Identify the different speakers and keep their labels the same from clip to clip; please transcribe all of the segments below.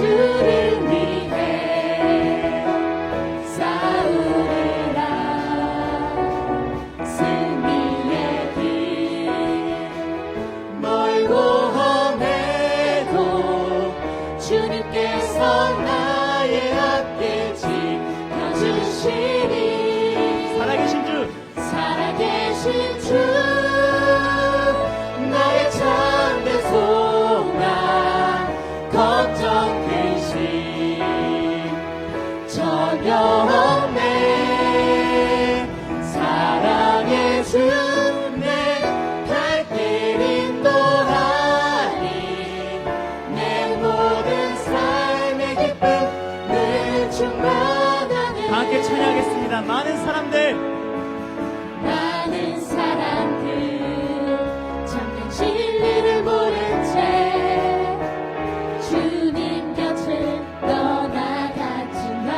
Speaker 1: 주를 위해 싸우리라. 승리의 길 멀고 험해도 주님께서 나의 앞에 지켜주시니
Speaker 2: 살아계신 주
Speaker 1: 나의 참된 소망 걱정 근심 전혀 없네. 사랑의 주 내 갈 길 인도하니 내 모든 삶의 기쁨 늘 충만하네.
Speaker 2: 함께 찬양하겠습니다. 많은 사람들
Speaker 1: 참된 진리를 모른 채 주님 곁을 떠나갔지만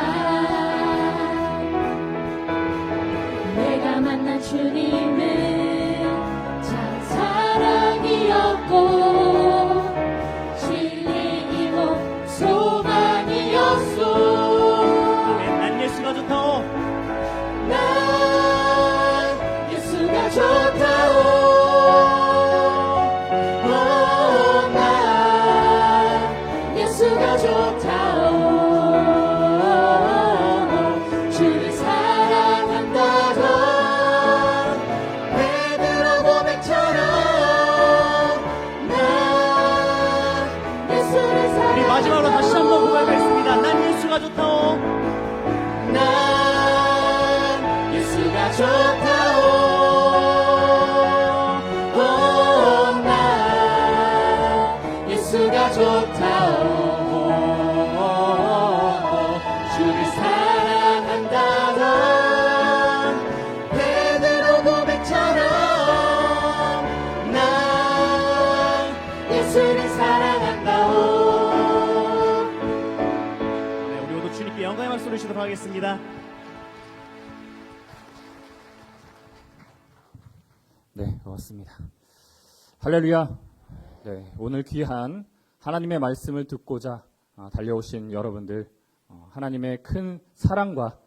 Speaker 1: 내가 만난 주님은 참 사랑이었고 진리이고 소망이었소.
Speaker 2: 아멘. 난 예수가 좋다오.
Speaker 1: 난 예수가 좋다오. 난 예수가 좋다오. 주를 사랑한다던 베드로 고백처럼 난 예수를 사랑한다오.
Speaker 2: 우리 마지막으로 다시 한번 고백하겠습니다. 난 예수가 좋다오.
Speaker 1: 난 예수가 좋다오. 난 예수가 좋다오. 주를 사랑한다던 베드로 고백처럼 난 예수를 사랑한다오.
Speaker 2: 네, 우리 모두 주님께 영광의 박수 올리시도록 하겠습니다.
Speaker 3: 네, 고맙습니다. 할렐루야. 네, 오늘 귀한 하나님의 말씀을 듣고자 달려오신 여러분들, 하나님의 큰 사랑과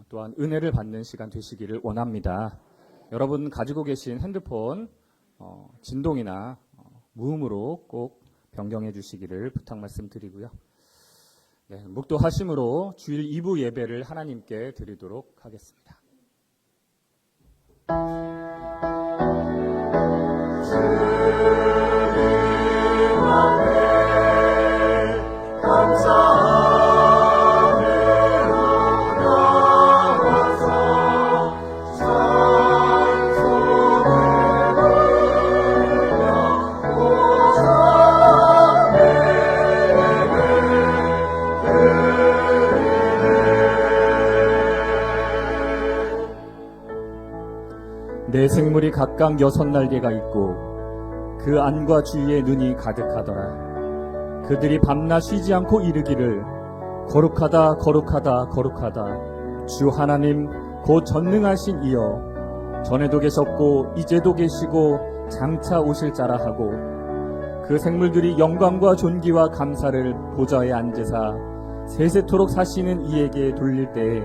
Speaker 3: 또한 은혜를 받는 시간 되시기를 원합니다. 여러분 가지고 계신 핸드폰 진동이나 무음으로 꼭 변경해 주시기를 부탁 말씀드리고요. 네, 묵도하심으로 주일 2부 예배를 하나님께 드리도록 하겠습니다. 내 생물이 각각 6날개가 있고 그 안과 주위에 눈이 가득하더라. 그들이 밤낮 쉬지 않고 이르기를 거룩하다 거룩하다 거룩하다 주 하나님 곧 전능하신 이여 전에도 계셨고 이제도 계시고 장차 오실 자라 하고 그 생물들이 영광과 존귀와 감사를 보좌에 앉으사 세세토록 사시는 이에게 돌릴 때에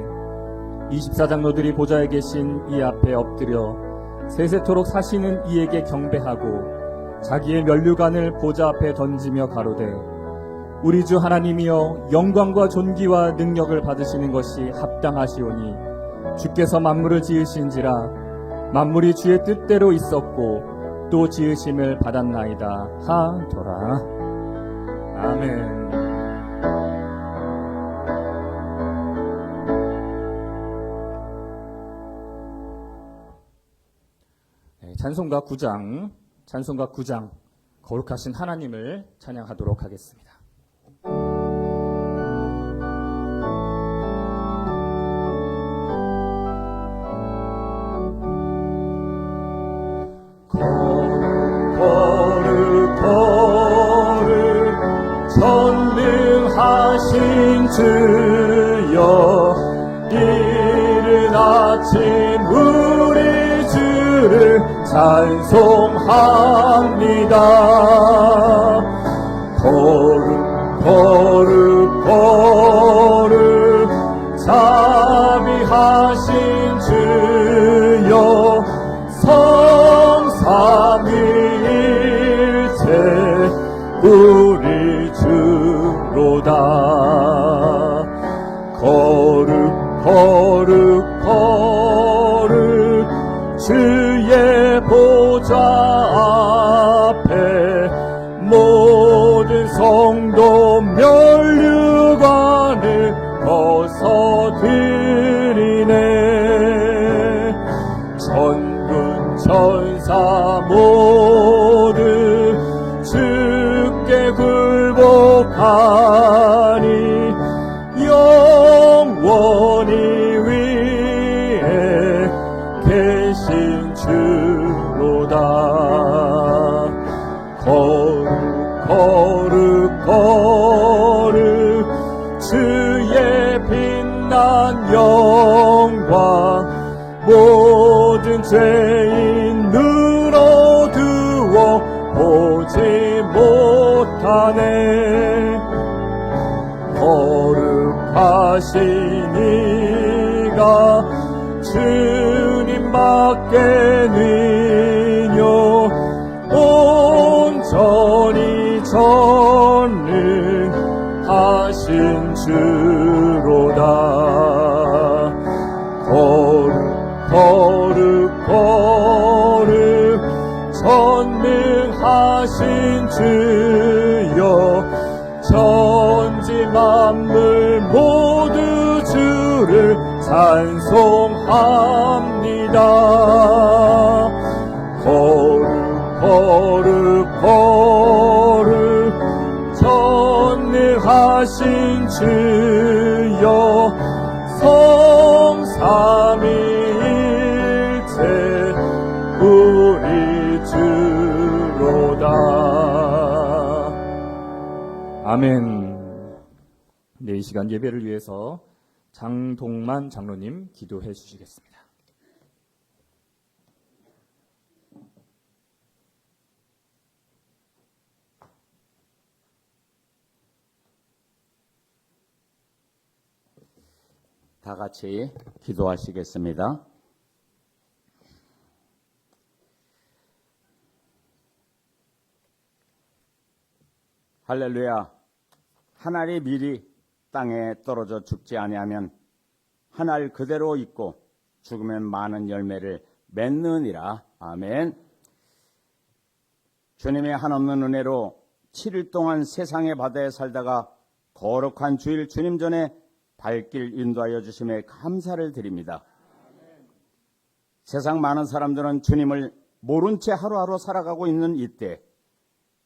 Speaker 3: 24장로들이 보좌에 계신 이 앞에 엎드려 세세토록 사시는 이에게 경배하고 자기의 면류관을 보좌 앞에 던지며 가로되 우리 주 하나님이여 영광과 존귀와 능력을 받으시는 것이 합당하시오니 주께서 만물을 지으신지라 만물이 주의 뜻대로 있었고 또 지으심을 받았나이다 하더라. 아멘. 찬송가 9장 거룩하신 하나님을 찬양하도록 하겠습니다. 거룩 전능하신 주여 이른 아침 우리 주를 찬송합니다. 거룩 거룩 거룩 자비하신 주여 성삼위일체 우리 주로다. 거룩 거룩 거룩 주의 보좌 앞에 모든 성도 면류관을 벗어드리네. 천군 천사 모두 주께 굴복하니 영원히 위에 계신 주로다. 거룩 거룩 거룩 주의 빛난 영광 모든 죄인 눈어두어 보지 못하네. 거룩하신 이가 주님밖에는요 온전히 전능하신 주로다. 거룩 거룩 거룩 전능하신 주여 천지 만물 모두 주를 찬송합니다. 거룩 거룩 거룩 전능하신 주여 성삼위일체 우리 주로다. 아멘. 네, 이 시간 예배를 위해서 장동만 장로님 기도해 주시겠습니다.
Speaker 4: 다 같이 기도하시겠습니다. 할렐루야. 한 알이 미리 땅에 떨어져 죽지 아니하면 한 알 그대로 있고 죽으면 많은 열매를 맺느니라. 아멘. 주님의 한없는 은혜로 7일 동안 세상의 바다에 살다가 거룩한 주일 주님 전에 발길 인도하여 주심에 감사를 드립니다. 세상 많은 사람들은 주님을 모른 채 하루하루 살아가고 있는 이때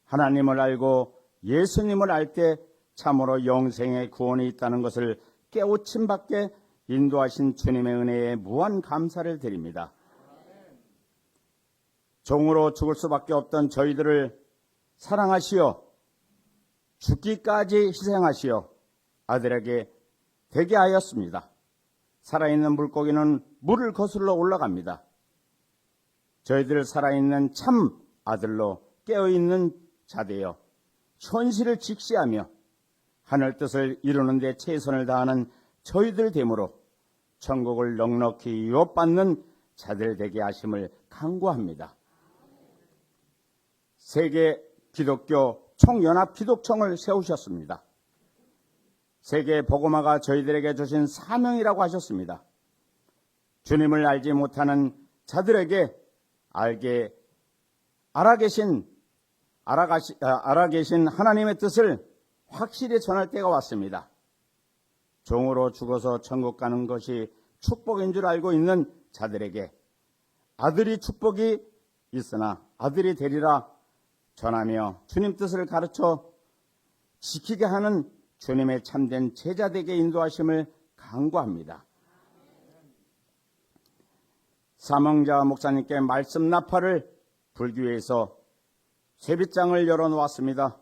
Speaker 4: 하나님을 알고 예수님을 알 때 참으로 영생의 구원이 있다는 것을 깨우침 받게 인도하신 주님의 은혜에 무한 감사를 드립니다. 종으로 죽을 수밖에 없던 저희들을 사랑하시어 죽기까지 희생하시어 아들에게 되게 하였습니다. 살아있는 물고기는 물을 거슬러 올라갑니다. 저희들 살아있는 참 아들로 깨어있는 자되어 현실을 직시하며 하늘 뜻을 이루는 데 최선을 다하는 저희들 되므로 천국을 넉넉히 유업받는 자들 되게 하심을 간구합니다. 세계 기독교 총연합 기독청을 세우셨습니다. 세계 복음화가 저희들에게 주신 사명이라고 하셨습니다. 주님을 알지 못하는 자들에게 알아 계신 하나님의 뜻을 확실히 전할 때가 왔습니다. 종으로 죽어서 천국 가는 것이 축복인 줄 알고 있는 자들에게 아들이 축복이 있으나 아들이 되리라 전하며 주님 뜻을 가르쳐 지키게 하는 주님의 참된 제자되게 인도하심을 간구합니다. 사명자 목사님께 말씀 나팔을 불기 위해서 세빗장을 열어놓았습니다.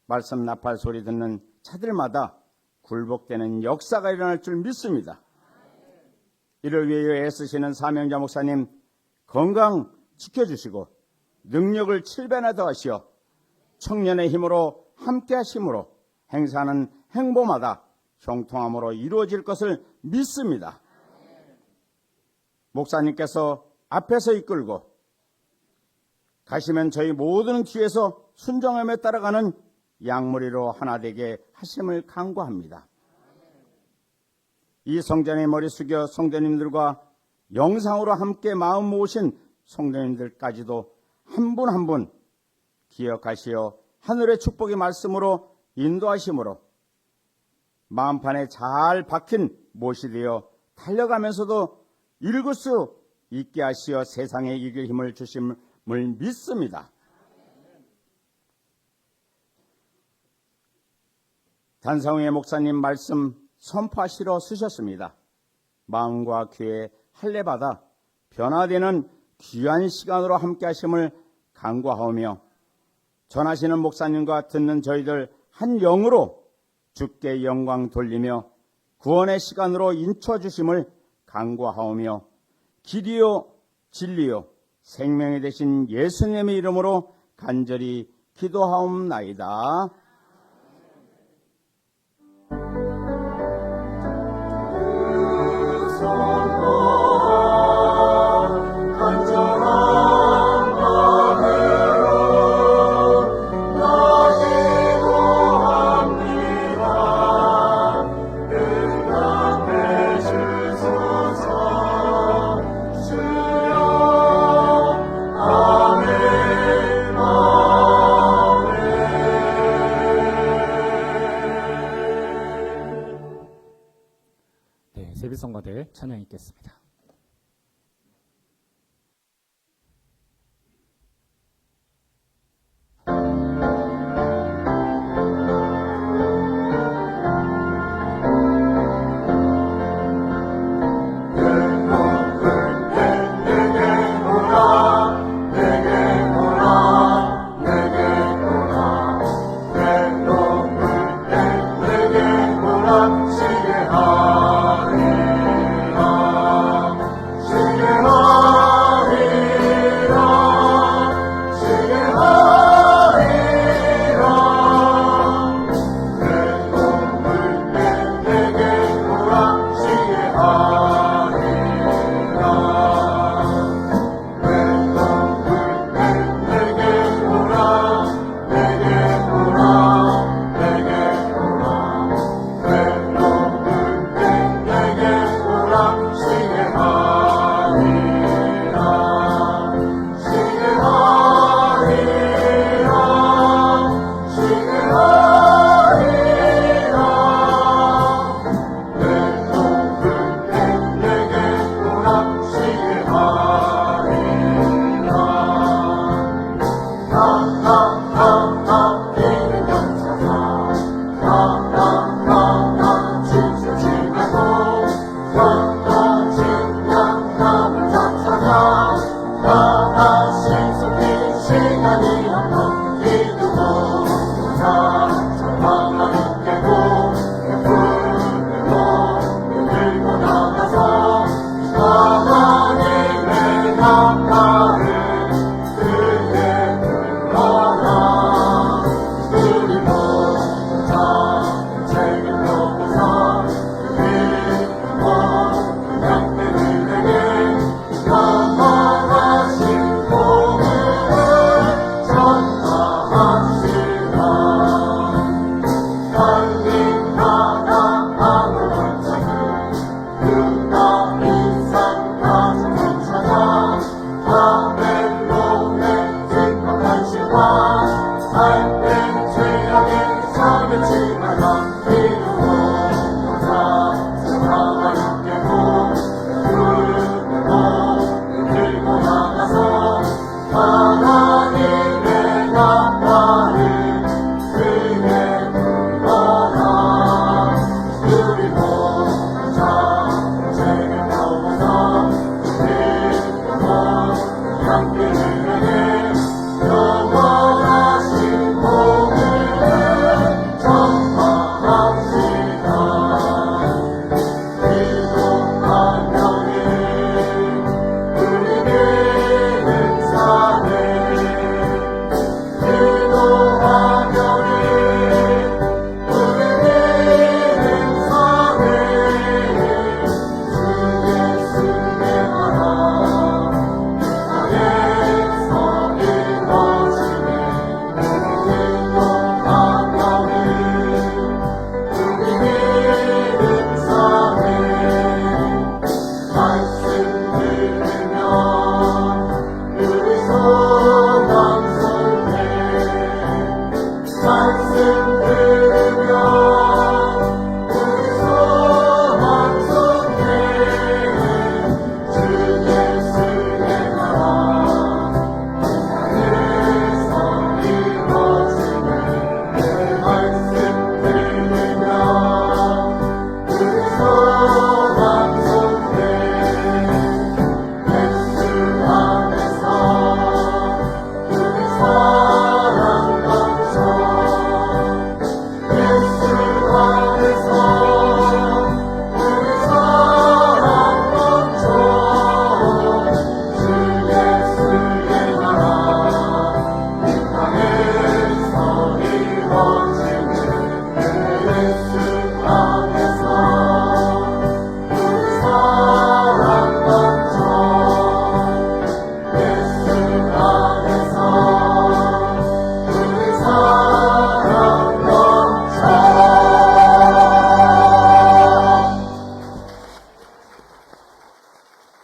Speaker 4: 말씀 나팔 소리 듣는 차들마다 굴복되는 역사가 일어날 줄 믿습니다. 이를 위해 애쓰시는 사명자 목사님 건강 지켜주시고 능력을 7배나 더하시어 청년의 힘으로 함께 하심으로 행사하는 행보마다 형통함으로 이루어질 것을 믿습니다. 목사님께서 앞에서 이끌고 가시면 저희 모두는 뒤에서 순종하며 따라가는 양무리로 하나 되게 하심을 간구합니다. 이 성전의 머리 숙여 성도님들과 영상으로 함께 마음 모으신 성도님들까지도 한 분 한 분 기억하시어 하늘의 축복의 말씀으로 인도하심으로 마음판에 잘 박힌 못이 되어 달려가면서도 읽을 수 있게 하시어 세상에 이길 힘을 주심을 믿습니다. 단상우의 목사님 말씀 선포하시러 쓰셨습니다. 마음과 귀에 할례받아 변화되는 귀한 시간으로 함께 하심을 간구하오며 전하시는 목사님과 듣는 저희들 한 영으로 주께 영광 돌리며 구원의 시간으로 인쳐주심을 간구하오며 길이요 진리요 생명이 되신 예수님의 이름으로 간절히 기도하옵나이다.
Speaker 3: 세비성가대 찬양 있겠습니다.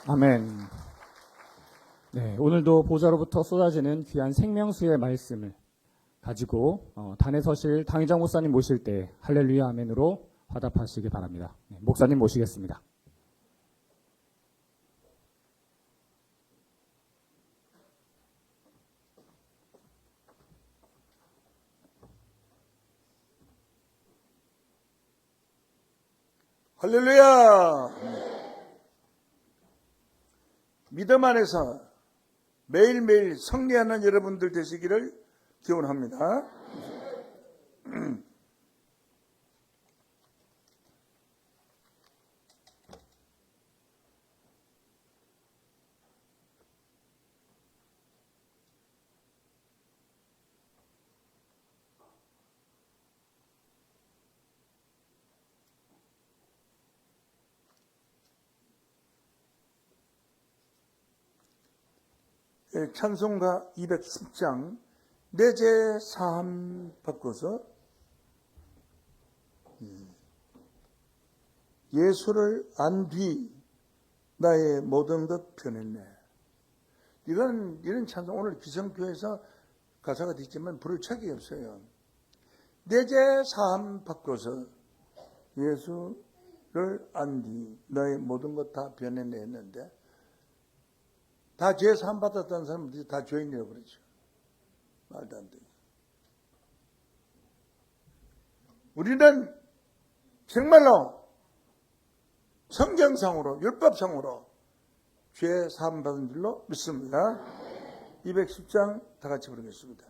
Speaker 3: 아멘. 네, 오늘도 보좌로부터 쏟아지는 귀한 생명수의 말씀을 가지고 단에 서실 당의장 목사님 모실 때 할렐루야 아멘으로 화답하시기 바랍니다. 네, 목사님 모시겠습니다.
Speaker 5: 할렐루야! 믿음 안에서 매일매일 승리하는 여러분들 되시기를 기원합니다. 찬송가 210장 내 죄 사함 바꿔서 예수를 안 뒤 나의 모든 것 변했네. 이런 찬송 오늘 기성교회에서 가사가 있지만 부를 책이 없어요. 내 죄 사함 바꿔서 예수를 안 뒤 나의 모든 것 다 변했네 했는데 다 죄 사함 받았다는 사람들이 다 죄인이라고 그러죠. 말도 안 돼. 우리는 정말로 성경상으로 율법상으로 죄 사함 받은 줄로 믿습니다. 210장 다 같이 부르겠습니다.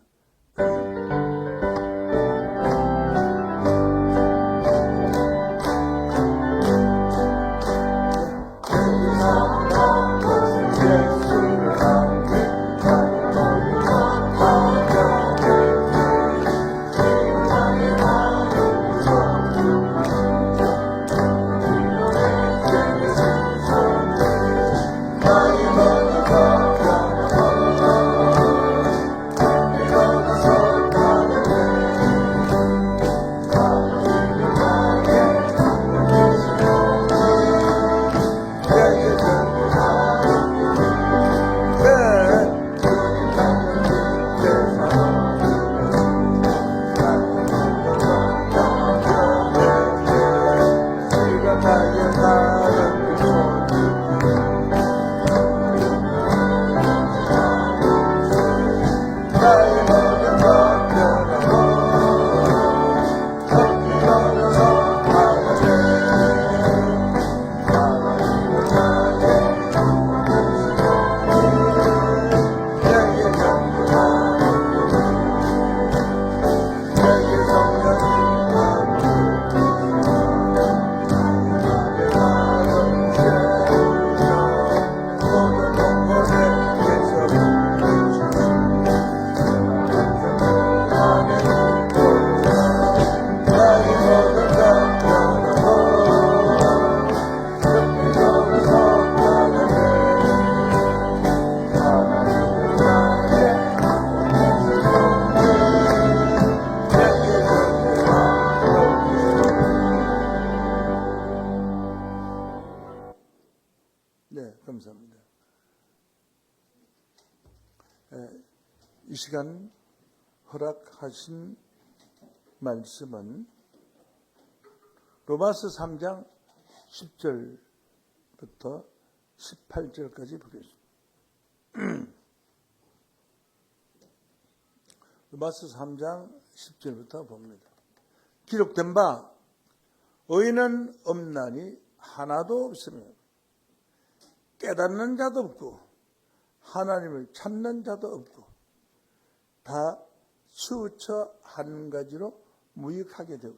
Speaker 5: 감사합니다. 이 시간 허락하신 말씀은 로마서 3장 10절부터 18절까지 보겠습니다. 로마서 3장 10절부터 봅니다. 기록된 바 의인은 없나니 하나도 없으며 깨닫는 자도 없고 하나님을 찾는 자도 없고 다 치우쳐 한 가지로 무익하게 되고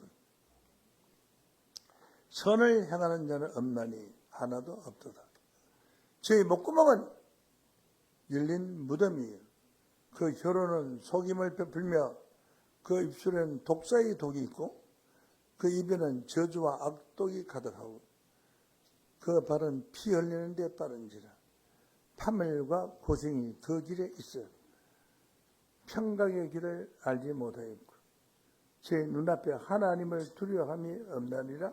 Speaker 5: 선을 행하는 자는 없나니 하나도 없도다. 저희 목구멍은 열린 무덤이에요. 그 혀로는 속임을 베풀며 그 입술에는 독사의 독이 있고 그 그 입에는 저주와 악독이 가득하고 그 발은 피 흘리는 데 빠른지라. 파멸과 고생이 그 길에 있어 평강의 길을 알지 못하였고 제 눈앞에 하나님을 두려워함이 없나니라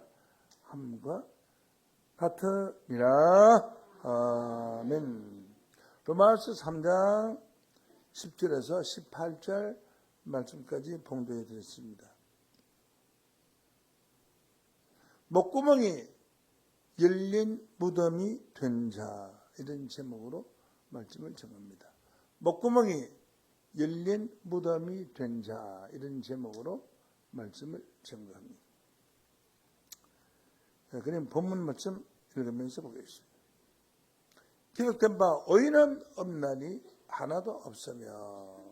Speaker 5: 함과 같으니라. 아멘. 로마서 3장 10절에서 18절 말씀까지 봉독해 드렸습니다. 목구멍이 열린 무덤이 된 자, 이런 제목으로 말씀을 정합니다. 목구멍이 열린 무덤이 된 자, 이런 제목으로 말씀을 정합니다. 그럼 본문 말씀 읽으면서 보겠습니다. 기록된 바 의인은 없나니 하나도 없으며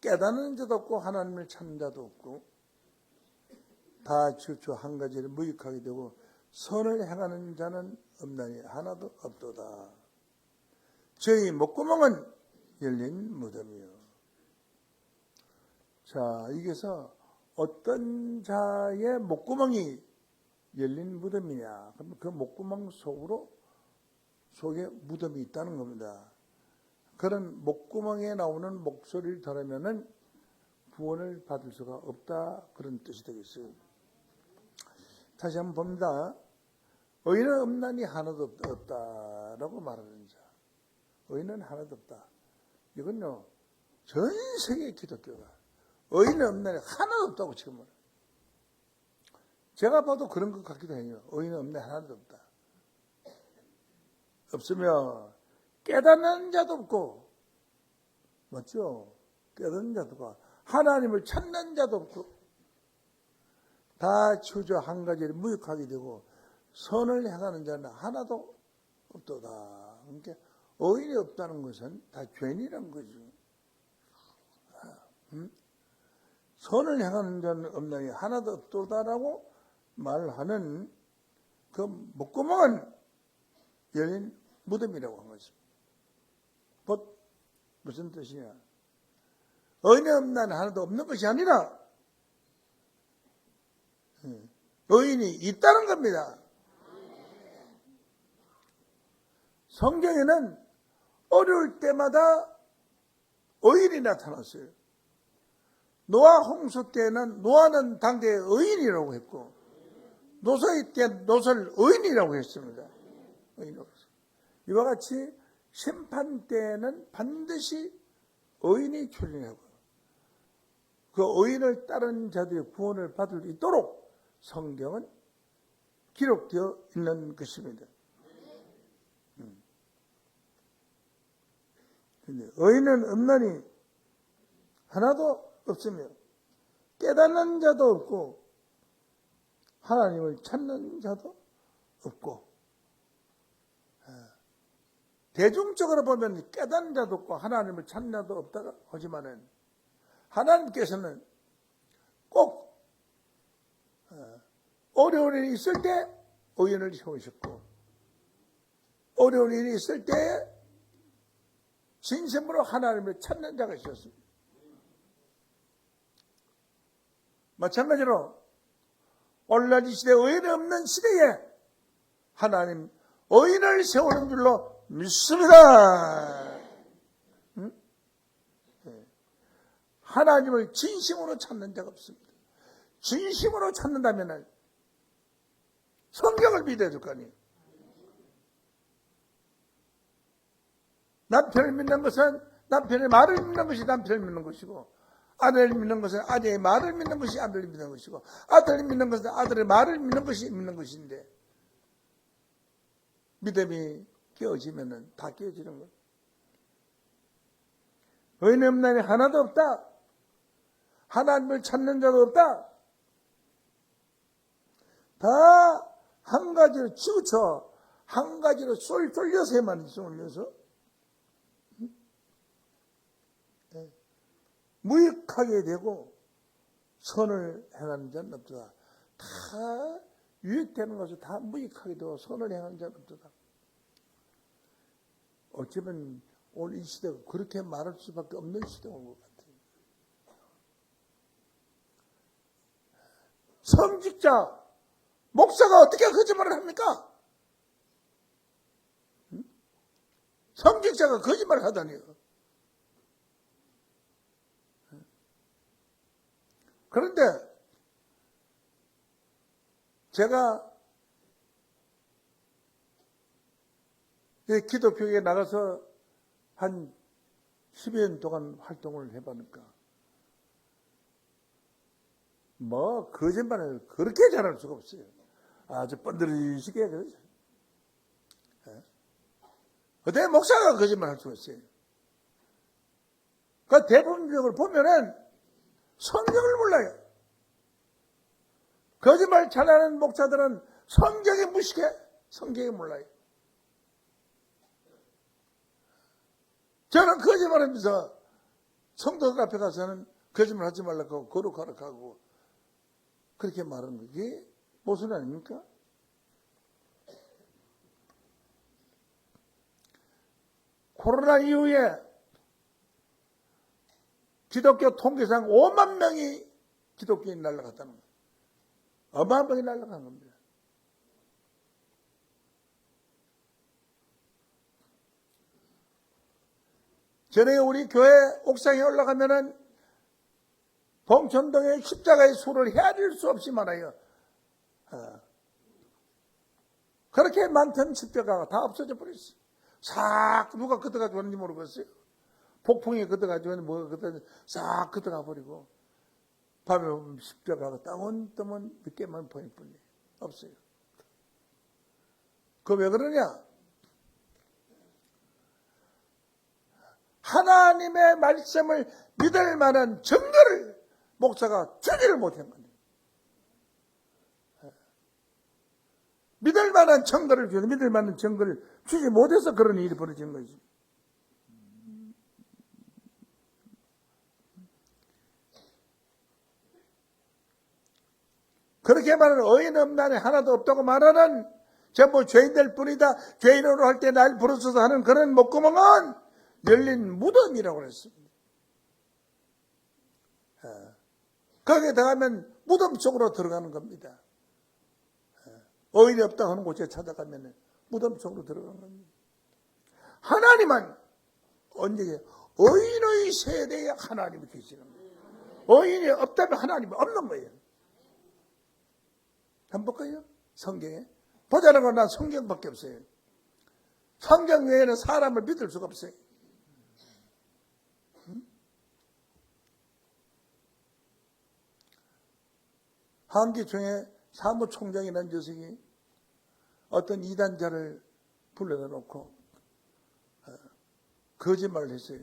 Speaker 5: 깨닫는 자도 없고 하나님을 찾는 자도 없고 다 주저 한 가지를 무익하게 되고 선을 행하는 자는 없나니 하나도 없도다. 저희 목구멍은 열린 무덤이요. 자, 여기서 어떤 자의 목구멍이 열린 무덤이냐? 그럼 그 목구멍 속에 무덤이 있다는 겁니다. 그런 목구멍에 나오는 목소리를 들으면은 구원을 받을 수가 없다, 그런 뜻이 되겠어요. 다시 한번 봅니다. 의인은 없나니 하나도 없다라고 말하는 자. 의인은 하나도 없다. 이건요, 전 세계 기독교가 의인은 없나니 하나도 없다고 지금 말해요. 제가 봐도 그런 것 같기도 해요. 의인은 없나니 하나도 없다. 없으며 깨닫는 자도 없고, 맞죠? 깨닫는 자도 없고, 하나님을 찾는 자도 없고, 다 주저 한 가지를 무익하게 되고 선을 행하는 자는 하나도 없도다. 그러니까 의인이 없다는 것은 다 죄인이란 거죠. 선을 행하는 자는 없나니 하나도 없도다라고 말하는 그 목구멍은 열린 무덤이라고 한 것입니다. 곧 무슨 뜻이냐? 의인이 없나니 하나도 없는 것이 아니라 의인이 있다는 겁니다. 성경에는 어려울 때마다 의인이 나타났어요. 노아 홍수 때는 노아는 당대의 의인이라고 했고, 노소의 때 노소를 의인이라고 했습니다. 의인으로서. 이와 같이 심판 때는 반드시 의인이 출현하고 그 의인을 따르는 자들이 구원을 받을 수 있도록 성경은 기록되어 있는 것입니다. 근데 의인은 없나니 하나도 없으며 깨닫는 자도 없고 하나님을 찾는 자도 없고, 대중적으로 보면 깨닫는 자도 없고 하나님을 찾는 자도 없다가 하지만은 하나님께서는 꼭 어려운 일이 있을 때 의인을 세우셨고, 어려운 일이 있을 때 진심으로 하나님을 찾는 자가 있었습니다. 마찬가지로 오늘날 이 시대 의인이 없는 시대에 하나님 의인을 세우는 줄로 믿습니다. 하나님을 진심으로 찾는 자가 없습니다. 진심으로 찾는다면 성경을 믿어야 될 거 아니에요. 남편을 믿는 것은 남편의 말을 믿는 것이 남편을 믿는 것이고, 아들을 믿는 것은 아들의 말을 믿는 것이 아들을 믿는 것이고, 아들을 믿는 것은 아들의 말을 믿는 것이 믿는 것인데, 믿음이 깨어지면 다 깨어지는 거예요. 의인이 없나니 하나도 없다. 하나님을 찾는 자도 없다. 다 한 가지로 치우쳐 한 가지로 쏠려서만 쏠려서 무익하게 되고 선을 행하는 자는 없도다. 다 유익되는 것을 다 무익하게 되고 선을 행하는 자는 없도다. 어쩌면 오늘 이 시대가 그렇게 말할 수밖에 없는 시대가 온 것 같아요. 성직자, 목사가 어떻게 거짓말을 합니까? 성직자가 거짓말을 하다니요. 그런데 제가 기독교에 나가서 한 10여 년 동안 활동을 해보니까 뭐 거짓말을 그렇게 잘할 수가 없어요. 아주 번들이시게 그러죠. 어떻게 목사가 거짓말 할 수가 있어요? 그 대부분적으로 보면은 성경을 몰라요. 거짓말 잘하는 목사들은 성경이 무식해. 성경이 몰라요. 저는 거짓말하면서 성도들 앞에 가서는 거짓말 하지 말라고 거룩하라 하고 그렇게 말하는 게 모순 아닙니까? 코로나 이후에 기독교 통계상 5만 명이 기독교인이 날아갔다는 거예요. 어마어마하게 날아간 겁니다. 전에 우리 교회 옥상에 올라가면은 봉천동의 십자가의 수를 헤아릴 수 없이 많아요. 그렇게 많던 십자가가 다 없어져 버렸어요. 싹 누가 걷어가지고 왔는지 모르겠어요. 폭풍이 걷어가지고 뭐가 걷어가지고 싹 걷어가 버리고 밤에 보면 십자가가 따문따문 몇 개만 보일 뿐이에요. 없어요. 그 왜 그러냐? 하나님의 말씀을 믿을 만한 증거를 목사가 주지를 못한 겁니다. 믿을 만한 증거를 주지 못해서 그런 일이 벌어진 거지. 그렇게 말하는 의인 없나니 하나도 없다고 말하는 전부 죄인들 뿐이다. 죄인으로 할 때 날 부르셔서 하는 그런 목구멍은 열린 무덤이라고 그랬습니다. 거기에 들어가면 무덤 속으로 들어가는 겁니다. 의인이 없다 하는 곳에 찾아가면 무덤 속으로 들어가는 겁니다. 하나님은 언제 의인의 세대에 하나님이 계시는 거예요. 의인이 없다면 하나님이 없는 거예요. 한번 볼까요? 성경에 보자는 건 난 성경밖에 없어요. 성경 외에는 사람을 믿을 수가 없어요. 한기총회 사무총장이라는 녀석이 어떤 이단자를 불러다 놓고 거짓말을 했어요.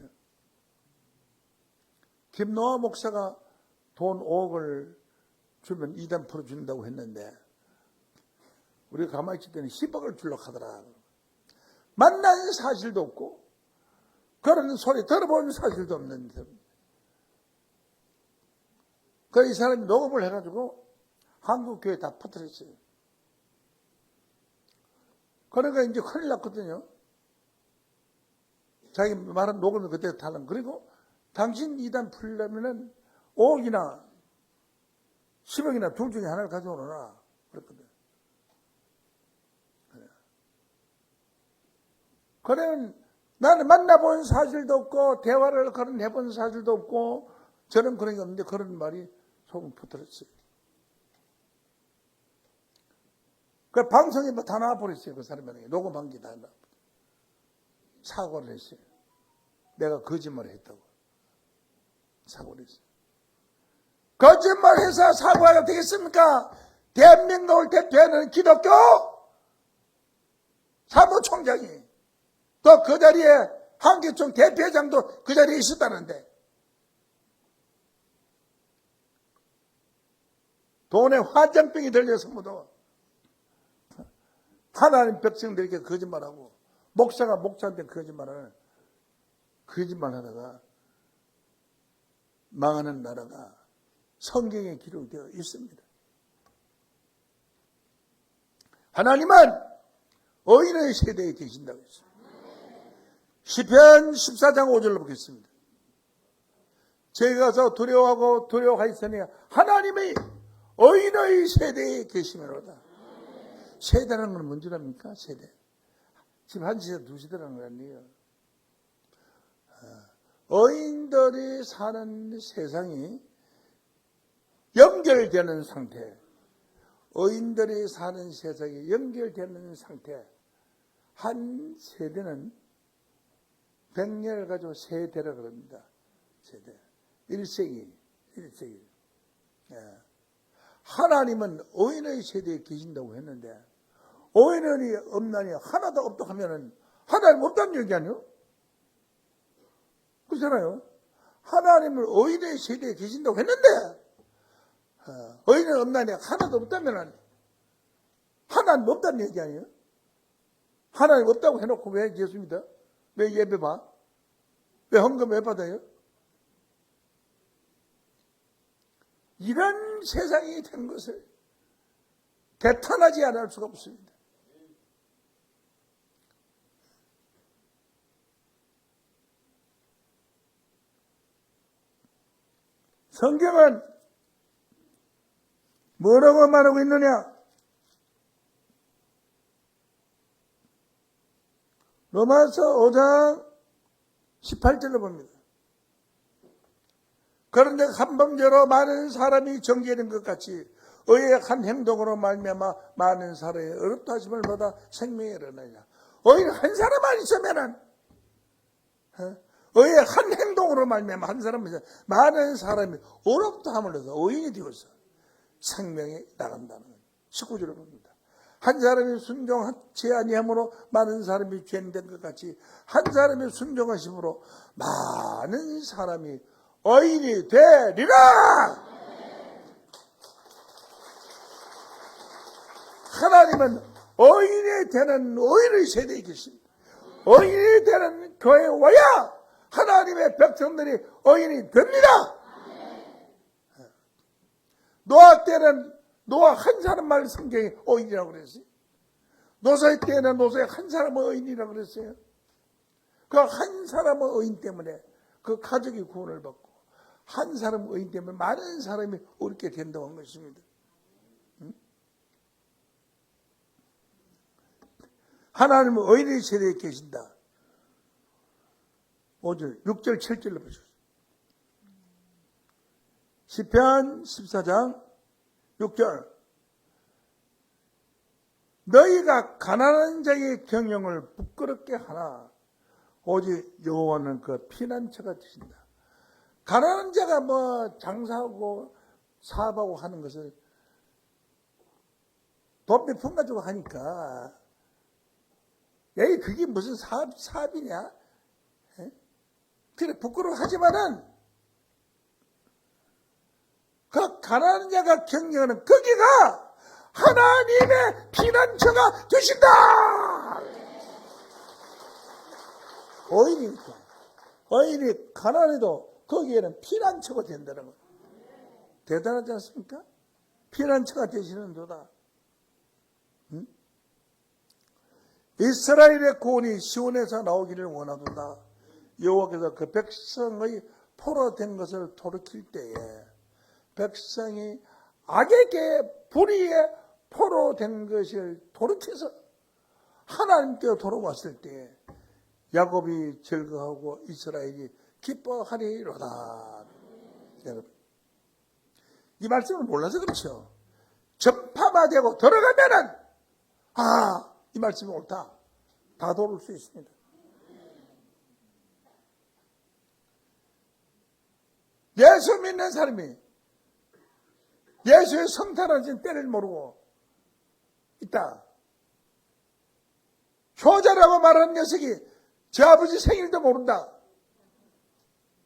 Speaker 5: 김노아 목사가 돈 5억을 주면 이단 풀어준다고 했는데 우리가 가만히 있을 때는 10억을 주려고 하더라. 만난 사실도 없고 그런 소리 들어본 사실도 없는 사람. 그래서 이 사람이 녹음을 해가지고 한국교회 다 퍼뜨렸어요. 그러니까 이제 큰일 났거든요. 자기 말한 녹음을 그때 달랑. 그리고 당신 이단 풀려면은 5억이나 10억이나 둘 중에 하나를 가져오너라. 그랬거든. 그러면 나는 만나본 사실도 없고, 대화를 그런 해본 사실도 없고, 저는 그런 게 없는데 그런 말이 소금 퍼뜨렸어요. 그 방송에 뭐 다 나와버렸어요. 그 사람이 녹음한 게 다 나와버렸어요. 사과를 했어요. 내가 거짓말을 했다고. 사과를 했어요. 거짓말해서 사과가 되겠습니까? 대한민국을 대표하는 기독교 사무총장이 또 그 자리에 한기총 대표장도 그 자리에 있었다는데 돈에 화장병이 들려서 모두 하나님 백성들에게 거짓말하고 목사가 목사한테 거짓말하다가 망하는 나라가 성경에 기록되어 있습니다. 하나님은 의인의 세대에 계신다고 했습니다. 시편 14장 5절로 보겠습니다. 저희가 가서 두려워하고 두려워하였으니 하나님의 어인의 세대에 계시면로다. 세대라는 건 뭔 줄 압니까? 세대. 지금 한 세대, 두 세대라는 거 아니에요. 어인들이 사는 세상이 연결되는 상태. 어인들이 사는 세상이 연결되는 상태. 한 세대는 100년을 가지고 세대라 그럽니다. 세대. 1세기. 예. 하나님은 어인의 세대에 계신다고 했는데, 어인이 없나니 하나도 없다고 하면은 하나님 없다는 얘기 아니요? 그렇잖아요. 하나님은 어인의 세대에 계신다고 했는데, 어인은 없나니 하나도 없다면은 하나님 없다는 얘기 아니에요? 하나님 없다고 해놓고 왜 예수 믿어? 왜 예배 봐? 왜 헌금 왜 받아요? 이런 세상이 된 것을 대탄하지 않을 수가 없습니다. 성경은 뭐라고 말하고 있느냐? 로마서 5장 18절로 봅니다. 그런데 한 범죄로 많은 사람이 정죄된 것 같이 의의 한 행동으로 말미암아 많은 사람의 어렵다 하심을 받아 생명이 일어나냐. 의인 한 사람만 있으면은 의의 한 행동으로 말미암아 한 사람이 많은 사람이 어렵다 함을 얻어 의인이 되어서 생명이 나간다는 거예요. 19절을 봅니다. 한 사람이 순종하지 아니함으로 많은 사람이 죄인된 것 같이 한 사람이 순종하심으로 많은 사람이 의인이 되리라. 하나님은 의인이 되는 의인의 세대에 계십니다. 의인이 되는 교회에 와야 하나님의 백성들이 의인이 됩니다. 노아 때는 노아 한 사람만 성경이 의인이라고 그랬어요. 노사의 때는 노사의 한 사람은 의인이라고 그랬어요. 그 한 사람의 의인 때문에 그 가족이 구원을 받고 한 사람 의인 때문에 많은 사람이 어렵게 된다고 한 것입니다. 하나님은 의인의 세대에 계신다. 5절, 6절, 7절로 보십시오. 시편 14장 6절. 너희가 가난한 자의 경영을 부끄럽게 하나 오직 여호와는 그 피난처가 되신다. 가난한 자가 뭐 장사하고 사업하고 하는 것을 돈 몇 푼 가지고 하니까 에이 그게 무슨 사업이냐? 에? 그래 부끄러워하지만은 그 가난한 자가 경영하는 거기가 하나님의 피난처가 되신다. 의인이니까 의인이 가난해도 거기에는 피난처가 된다는 거. 대단하지 않습니까? 피난처가 되시는 도다. 응? 이스라엘의 구원이 시온에서 나오기를 원하도다. 여호와께서 그 백성의 포로된 것을 돌이킬 때에 백성이 악에게 불의에 포로된 것을 돌이켜서 하나님께 돌아왔을 때 야곱이 즐거워하고 이스라엘이 기뻐하리로다. 여러분, 이 말씀을 몰라서 그렇죠. 전파가 되고 들어가면은 이 말씀이 옳다. 다 도울 수 있습니다. 예수 믿는 사람이 예수의 성탄하신 때를 모르고 있다. 효자라고 말하는 녀석이 제 아버지 생일도 모른다.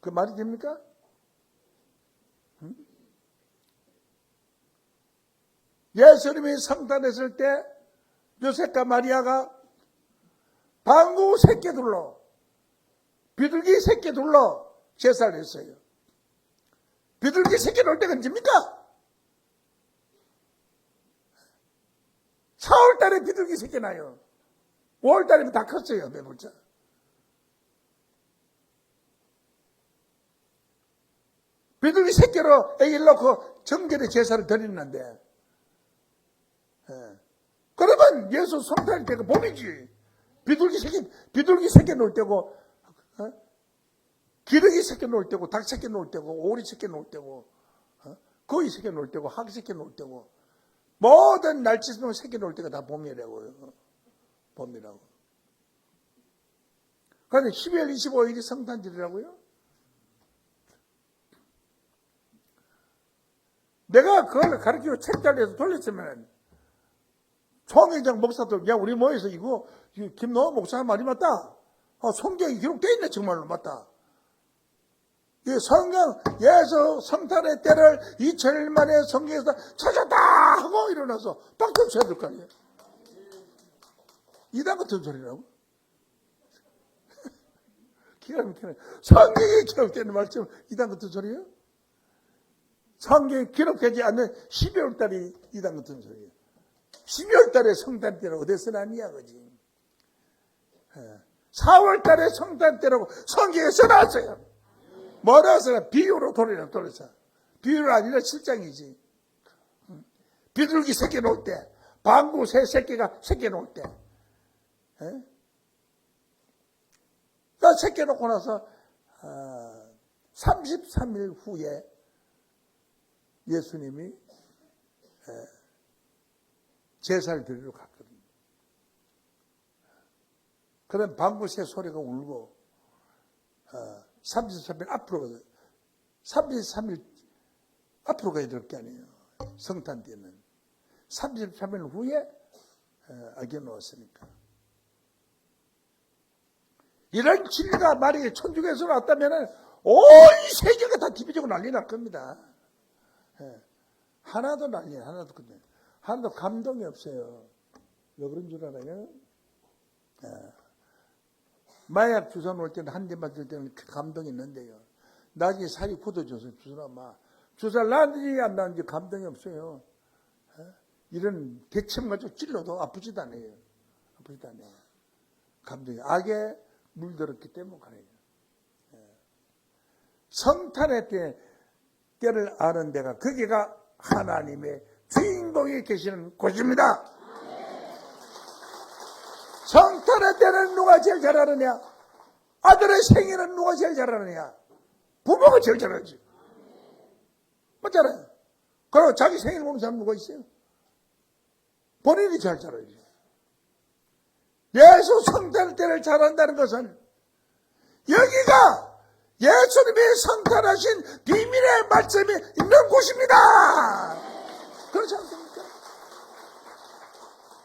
Speaker 5: 그 말이 됩니까? 예수님이 성탄했을 때 요셉과 마리아가 방구 새끼 둘러 비둘기 새끼 둘러 제사를 했어요. 비둘기 새끼 놀 때가 언제입니까? 4월달에 비둘기 새끼 나요. 5월달이면 다 컸어요. 매불자. 비둘기 새끼로 애기를 놓고 정결의 제사를 드리는데, 그러면 예수 성탄일 때가 봄이지. 비둘기 새끼 놓을 때고, 기러기 새끼 놓을 때고, 닭 새끼 놓을 때고, 오리 새끼 놓을 때고, 거위 새끼 놓을 때고, 학 새끼 놓을 때고, 모든 날치놈 새끼 놓을 때가 다 봄이라고요. 봄이라고. 그런데 12월 25일이 성탄절이라고요? 내가 그걸 가르치고 책자리에서 돌렸으면 총회장 목사들, 야, 우리 모여서 이거 김노아 목사 말이 맞다. 성경에 기록되어 있네, 정말로 맞다. 이 성경, 예수 성탄의 때를 2000일 만에 성경에서 찾았다! 하고 일어나서 박수 쳐야 될 거 아니에요. 이단 같은 소리라고? 기가 막히네. 성경에 기록되는 말씀, 이단 같은 소리예요? 성경에 기록되지 않는 12월 달이 이단 같은 소리예요. 12월 달에 성탄 때는 어디서 나냐, 그지? 4월 달에 성탄 때라고 성경에 써놨어요. 뭐라고 써놨어요? 비유로 돌려서. 비유가 아니라 실장이지. 비둘기 새끼 놓을 때, 방구 새 새끼가 새끼 놓을 때. 그 새끼 놓고 나서 33일 후에 예수님이 제사를 드리러 갔거든요. 그런 방구새 소리가 울고 33일 앞으로 가요. 33일 앞으로 가야 될 게 아니에요. 성탄 때는 33일 후에 아기 놓았으니까. 이런 진리가 만약에 천주교에서 나왔다면 온 세계가 다 기비적으로 난리 날 겁니다. 하나도 난리야. 하나도 감동이 없어요. 왜 그런 줄 알아요? 마약 주사 놓을 때는 한 대 맞을 때는 감동이 있는데요. 나중에 살이 굳어져서 주사를 놨는지 안 놨는지 감동이 없어요. 이런 대참 가지고 찔러도 아프지도 않아요. 감동이. 악에 물들었기 때문에 그래요. 성탄의 때를 아는 데가, 거기가 하나님의 주인공이 계시는 곳입니다. 성탄의 때는 누가 제일 잘 아느냐? 아들의 생일은 누가 제일 잘 아느냐? 부모가 제일 잘 알지. 맞잖아요. 그리고 자기 생일 보는 사람 누가 있어요? 본인이 잘 알지. 예수 성탄 때를 잘 안다는 것은 여기가 예수님이 성탄하신 비밀의 말씀이 있는 곳입니다. 그렇지 않습니까?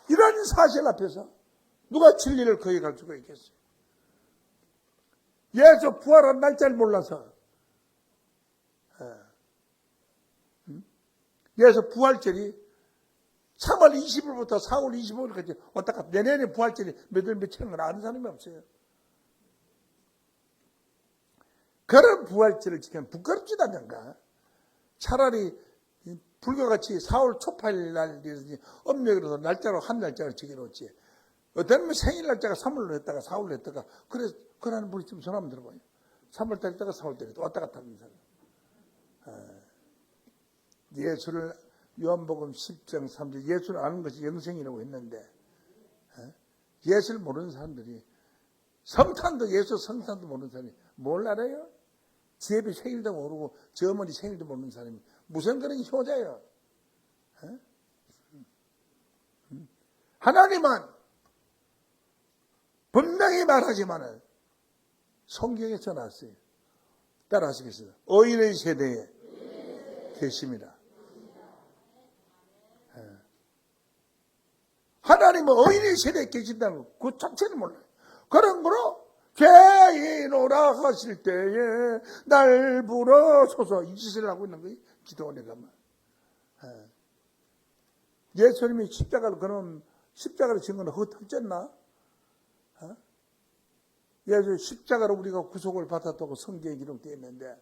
Speaker 5: 이런 사실 앞에서 누가 진리를 거역할 수가 있겠어요? 예수 부활한 날짜를 몰라서 예수 부활절이 3월 20일부터 4월 25일까지 왔다 갔다 내년에 부활절이 몇월 며칠인 걸 아는 사람이 없어요. 그런 부활절을 지키면 부끄럽지도 않는가? 차라리 불교같이 4월 초파일 날이라든지 음력으로서 날짜로 한 날짜를 지켜놓지. 어떤 분 생일 날짜가 3월로 했다가 4월로 했다가 그러는 분이 좀 전화 한번 들어봐요. 3월달 했다가 4월달 왔다 갔다 하는 사람. 예수를 요한복음 10장 3절 예수를 아는 것이 영생이라고 했는데 예수를 모르는 사람들이 성탄도 예수 성탄도 모르는 사람이 뭘 알아요? 지 애비 생일도 모르고 저 어머니 생일도 모르는 사람이 무슨 그런 효자예요? 하나님은 분명히 말하지만은 성경에 써놨어요. 따라하시겠어요? 의인의 세대에 계십니다. 하나님은 의인의 세대에 계신다는 거, 그 자체를 몰라요. 그런 거로 죄인 오라 하실 때에 날 부르소서 이 짓을 하고 있는 거예요. 기도원에 가면. 예수님이 십자가를 그런 십자가를 진 건 헛되었나? 예수 십자가로 우리가 구속을 받았다고 성경에 기록되어 있는데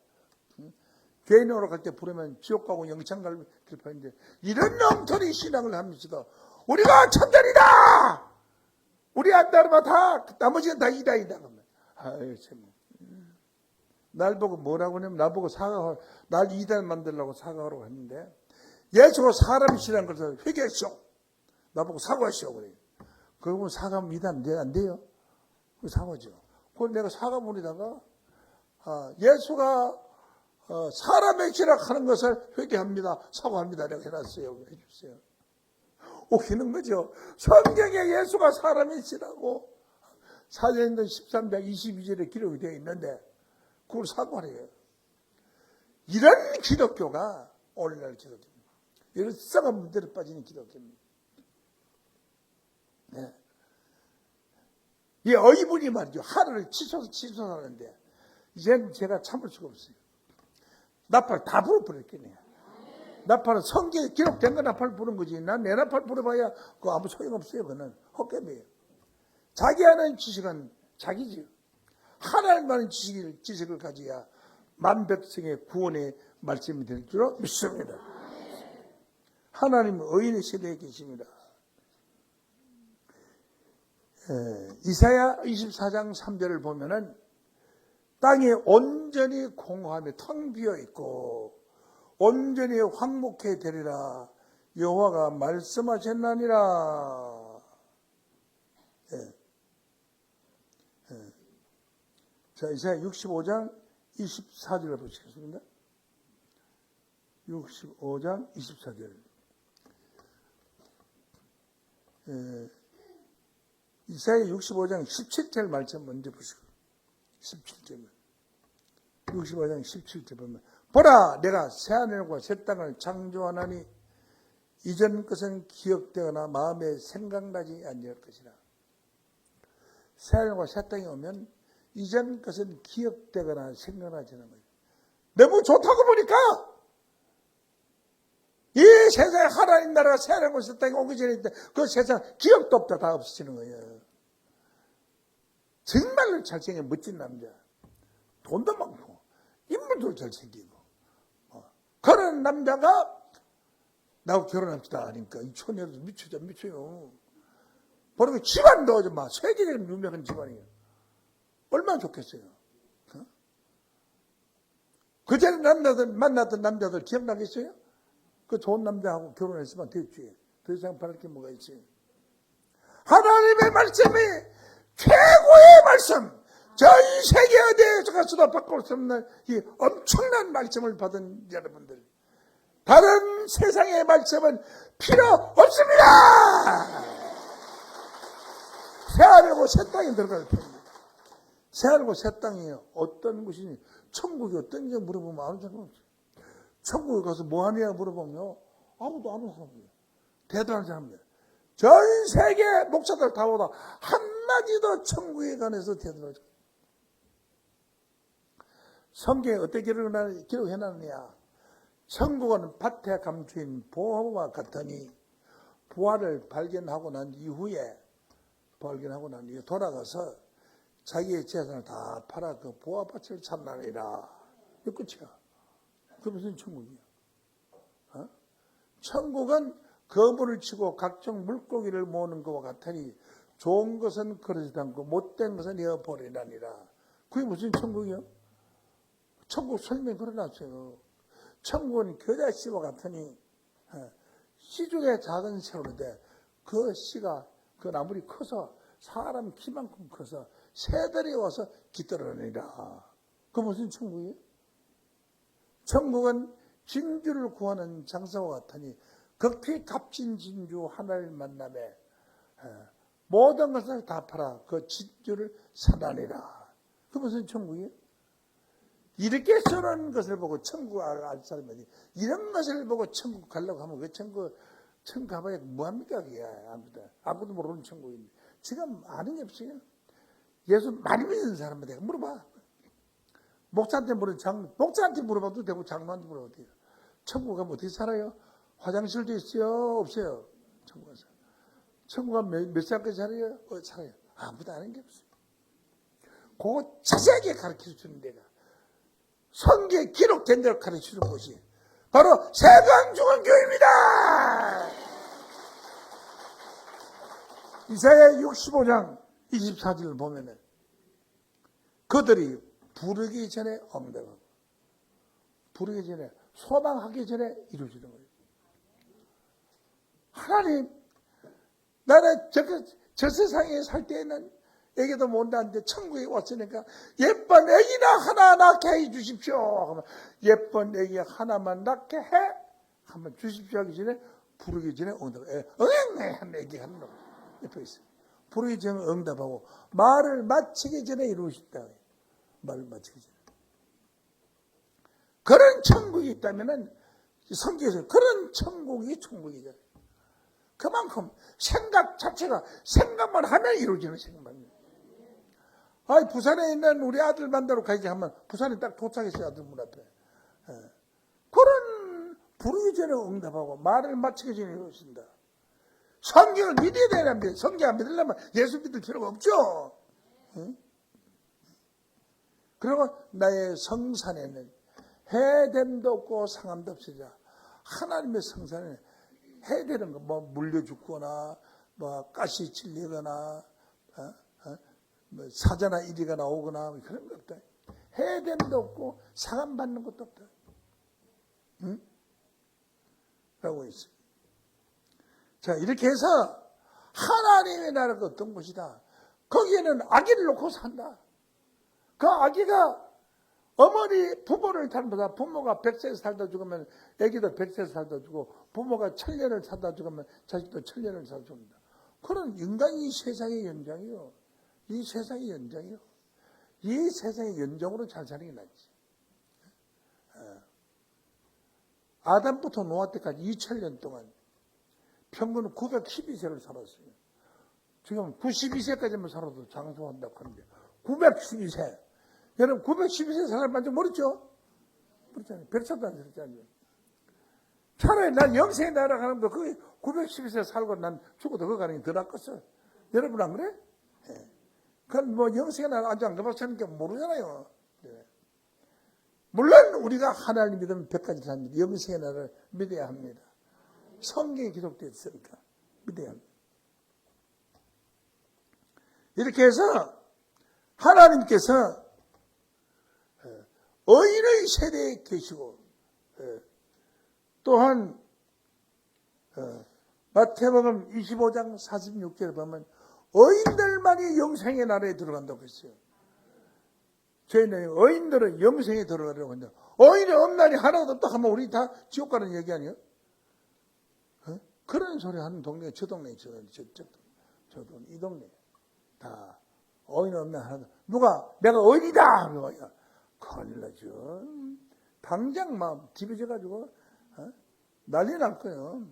Speaker 5: 죄인으로 갈 때 부르면 지옥 가고 영창 갈 길판인데 이런 엉터리 신앙을 하면서도 우리가 천전이다! 우리 안 따르면 다 나머지는 다 이다이다. 아유 참. 날 보고 뭐라고 하냐면 나보고 날 이단 만들려고 사과하라고 했는데 예수가 사람이시라는 것을 회개하시오. 나보고 사과하시오. 그래. 그러면 사과하면 이단 안 돼요. 그 사과죠. 그걸 내가 사과문에다가 예수가 사람의 기락하는 것을 회개합니다. 사과합니다. 이렇게 해놨어요. 해주세요. 웃기는 거죠. 성경에 예수가 사람이시라고 사도행전 13장 22절에 기록이 되어 있는데 그걸 사과해요. 이런 기독교가 오늘날 기독교입니다. 이런 썩은 문제로 빠지는 기독교입니다. 네. 이 어이분이 말이죠. 하루를 취소하는데 이제는 제가 참을 수가 없어요. 나팔 다 불어버렸겠네요. 나팔은 성경에 기록된 거 나팔 부른 거지. 난 내 나팔 불어봐야 그거 아무 소용없어요. 그거는 헛개미예요. 자기 아는 지식은 자기지요. 하나님 아는 지식을 가져야 만백성의 구원의 말씀이 될 줄로 믿습니다. 하나님은 의인의 세대에 계십니다. 이사야 24장 3절을 보면은 땅이 온전히 공허하며 텅 비어 있고 온전히 황목해 되리라 여호와가 말씀하셨나니라. 자, 이사야 65장 24절을 보시겠습니다. 65장 24절. 이사야 65장 17절 말씀 먼저 보시고 17절 65장 17절 보면 보라 내가 새하늘과 새 땅을 창조하나니 이전 것은 기억되거나 마음에 생각나지 아니할 것이라. 새하늘과 새 땅이 오면 이전 것은 기억되거나 생각나지 않는 거예요. 너무 좋다고 보니까 이 세상에 하나님 나라가 새하늘과 새 땅이 오기 전에 그 세상 기억도 없다 다 없어지는 거예요. 정말로 잘생긴 멋진 남자, 돈도 많고 인물도 잘생기고 그런 남자가 나하고 결혼합시다 하니까 이 처녀도 미쳐요. 버리고 집안도 좀 세계적으로 유명한 집안이에요. 얼마나 좋겠어요. 그전에 만났던 남자들 기억나겠어요? 그 좋은 남자하고 결혼했으면 됐지. 더 이상 바랄 게 뭐가 있어요. 하나님의 말씀이 최고의 말씀, 전 세계 어디에 가서도 바꿀 수 없는 이 엄청난 말씀을 받은 여러분들, 다른 세상의 말씀은 필요 없습니다. 새하늘고 새 땅에 들어갈 겁니다. 새하늘고 새 땅이 어떤 곳이니, 천국이 어떤지 물어보면 아무 사람 없어요. 천국에 가서 뭐 하느냐 물어보면 아무도 아는 사람이에요. 대단한 사람이에요. 전 세계 목사들 다 오다 한마디도 천국에 관해서 대답하죠. 성경에 어떻게 기록해놨느냐. 천국은 밭에 감추인 보화와 같으니 부활을 발견하고 난 이후에 돌아가서 자기의 재산을 다 팔아 그 보화밭을 찾나니라. 이거 끝이야. 그게 무슨 천국이야? 천국은 거물을 치고 각종 물고기를 모으는 것과 같으니 좋은 것은 그러지도 않고 못된 것은 내어버리라니라. 그게 무슨 천국이요? 천국 설명 그려놨어요. 천국은 겨자씨와 같으니 씨 중에 작은 새우인데 그 씨가 그 나물이 커서 사람 키만큼 커서 새들이 와서 깃들어내니라. 그 무슨 천국이에요? 천국은 진주를 구하는 장사와 같으니 극히 값진 진주 하나를 만남에 모든 것을 다 팔아 그 진주를 사다니라. 그 무슨 천국이에요? 이렇게 쓰는 것을 보고 천국 알 사람이 어디? 이런 것을 보고 천국 가려고 하면 그 천국 가봐야 뭐합니까? 그게 아무도 모르는 천국인데 지금 아는 게 없어요. 예수 많이 믿는 사람한테 물어봐. 목사한테 물어봐도 되고 장로한테 물어봐도 돼요. 천국 가면 어떻게 살아요? 화장실도 있어요? 없어요? 천국 가서. 천국 가면 몇 살까지 살아요? 살아요. 아무도 아는 게 없어요. 그거 자세하게 가르쳐 주는 데가 성경에 기록된 대로 가르쳐 주는 곳이 바로 세강중앙교회입니다. 이사야 65장 24절을 보면은 그들이 부르기 전에 응답하고, 부르기 전에, 소망하기 전에 이루어지는 거예요. 하나님, 나는 저 세상에 살 때에는 애기도 못 낳았는데 천국에 왔으니까 예쁜 애기나 하나 낳게 해 주십시오. 하면 예쁜 애기 하나만 낳게 해? 한번 주십시오 하기 전에 부르기 전에 응답. 한 애기 하나 옆에 있어요. 부르기 전에 응답하고 말을 마치기 전에 이루어진다. 말을 마치기 전에. 그런 천국이 있다면은 성경에서 그런 천국이 천국이잖아요. 그만큼 생각 자체가 생각만 하면 이루어지는 생각만. 아, 부산에 있는 우리 아들 만나러 가야지 하면 부산에 딱 도착했어요. 아들 문 앞에. 그런 부르기 전에 응답하고 말을 마치기 전에 이루어진다. 성경을 믿어야 되는데 성경 안 믿으려면 예수 믿을 필요가 없죠. 그리고 나의 성산에는 해됨도 없고 상함도 없으자. 하나님의 성산에 해되는 거, 뭐 물려 죽거나, 뭐 가시 찔리거나, 뭐 사자나 이리가 나오거나 그런 거 없다. 해됨도 없고 상함 받는 것도 없다. 응? 라고 있어요. 자, 이렇게 해서 하나님의 나라가 어떤 곳이다. 거기에는 아기를 놓고 산다. 그 아기가 어머니 부모를 닮아서 부모가 100세 살다 죽으면 아기도 100세 살다 죽고 부모가 1000년을 살다 죽으면 자식도 1000년을 살다 죽는다. 그런 인간이 이 세상의 연장이요. 이 세상의 연장이요. 이 세상의 연장으로 잘 사는 게 낫지. 아담부터 노아 때까지 2000년 동안 평균 912세를 살았어요. 지금 92세까지만 살아도 장수한다고 하는데 912세. 여러분 912세 사람 만지 모르죠? 모르잖아요. 별차도 안 들었잖아요. 차라리 난 영생에 날아가는 거 그 912세 살고 난 죽어도 그 가능이 더 낫겠어. 여러분 안 그래? 네. 그건 뭐 영생에 날아 아직 안 가봤으니까 모르잖아요. 네. 물론 우리가 하나님 믿으면 100가지 삽니다. 영생의 나라를 믿어야 합니다. 성경에 기록되어 있으니까 믿어야 합니다. 이렇게 해서 하나님께서 의인의 세대에 계시고 또한 마태복음 25장 46절에 보면 의인들만이 영생의 나라에 들어간다고 했어요. 저희는 의인들은 영생에 들어가려고 한다. 의인이 없나니 하나도 없다 하면 우리 다 지옥 가는 얘기 아니에요? 그런 소리 하는 동네가 저 동네, 저도 이 동네 다 의인 없나 하나도. 누가 내가 의인이다 하면 큰일 나죠. 당장 막 뒤집어져가지고 난리 날 거예요.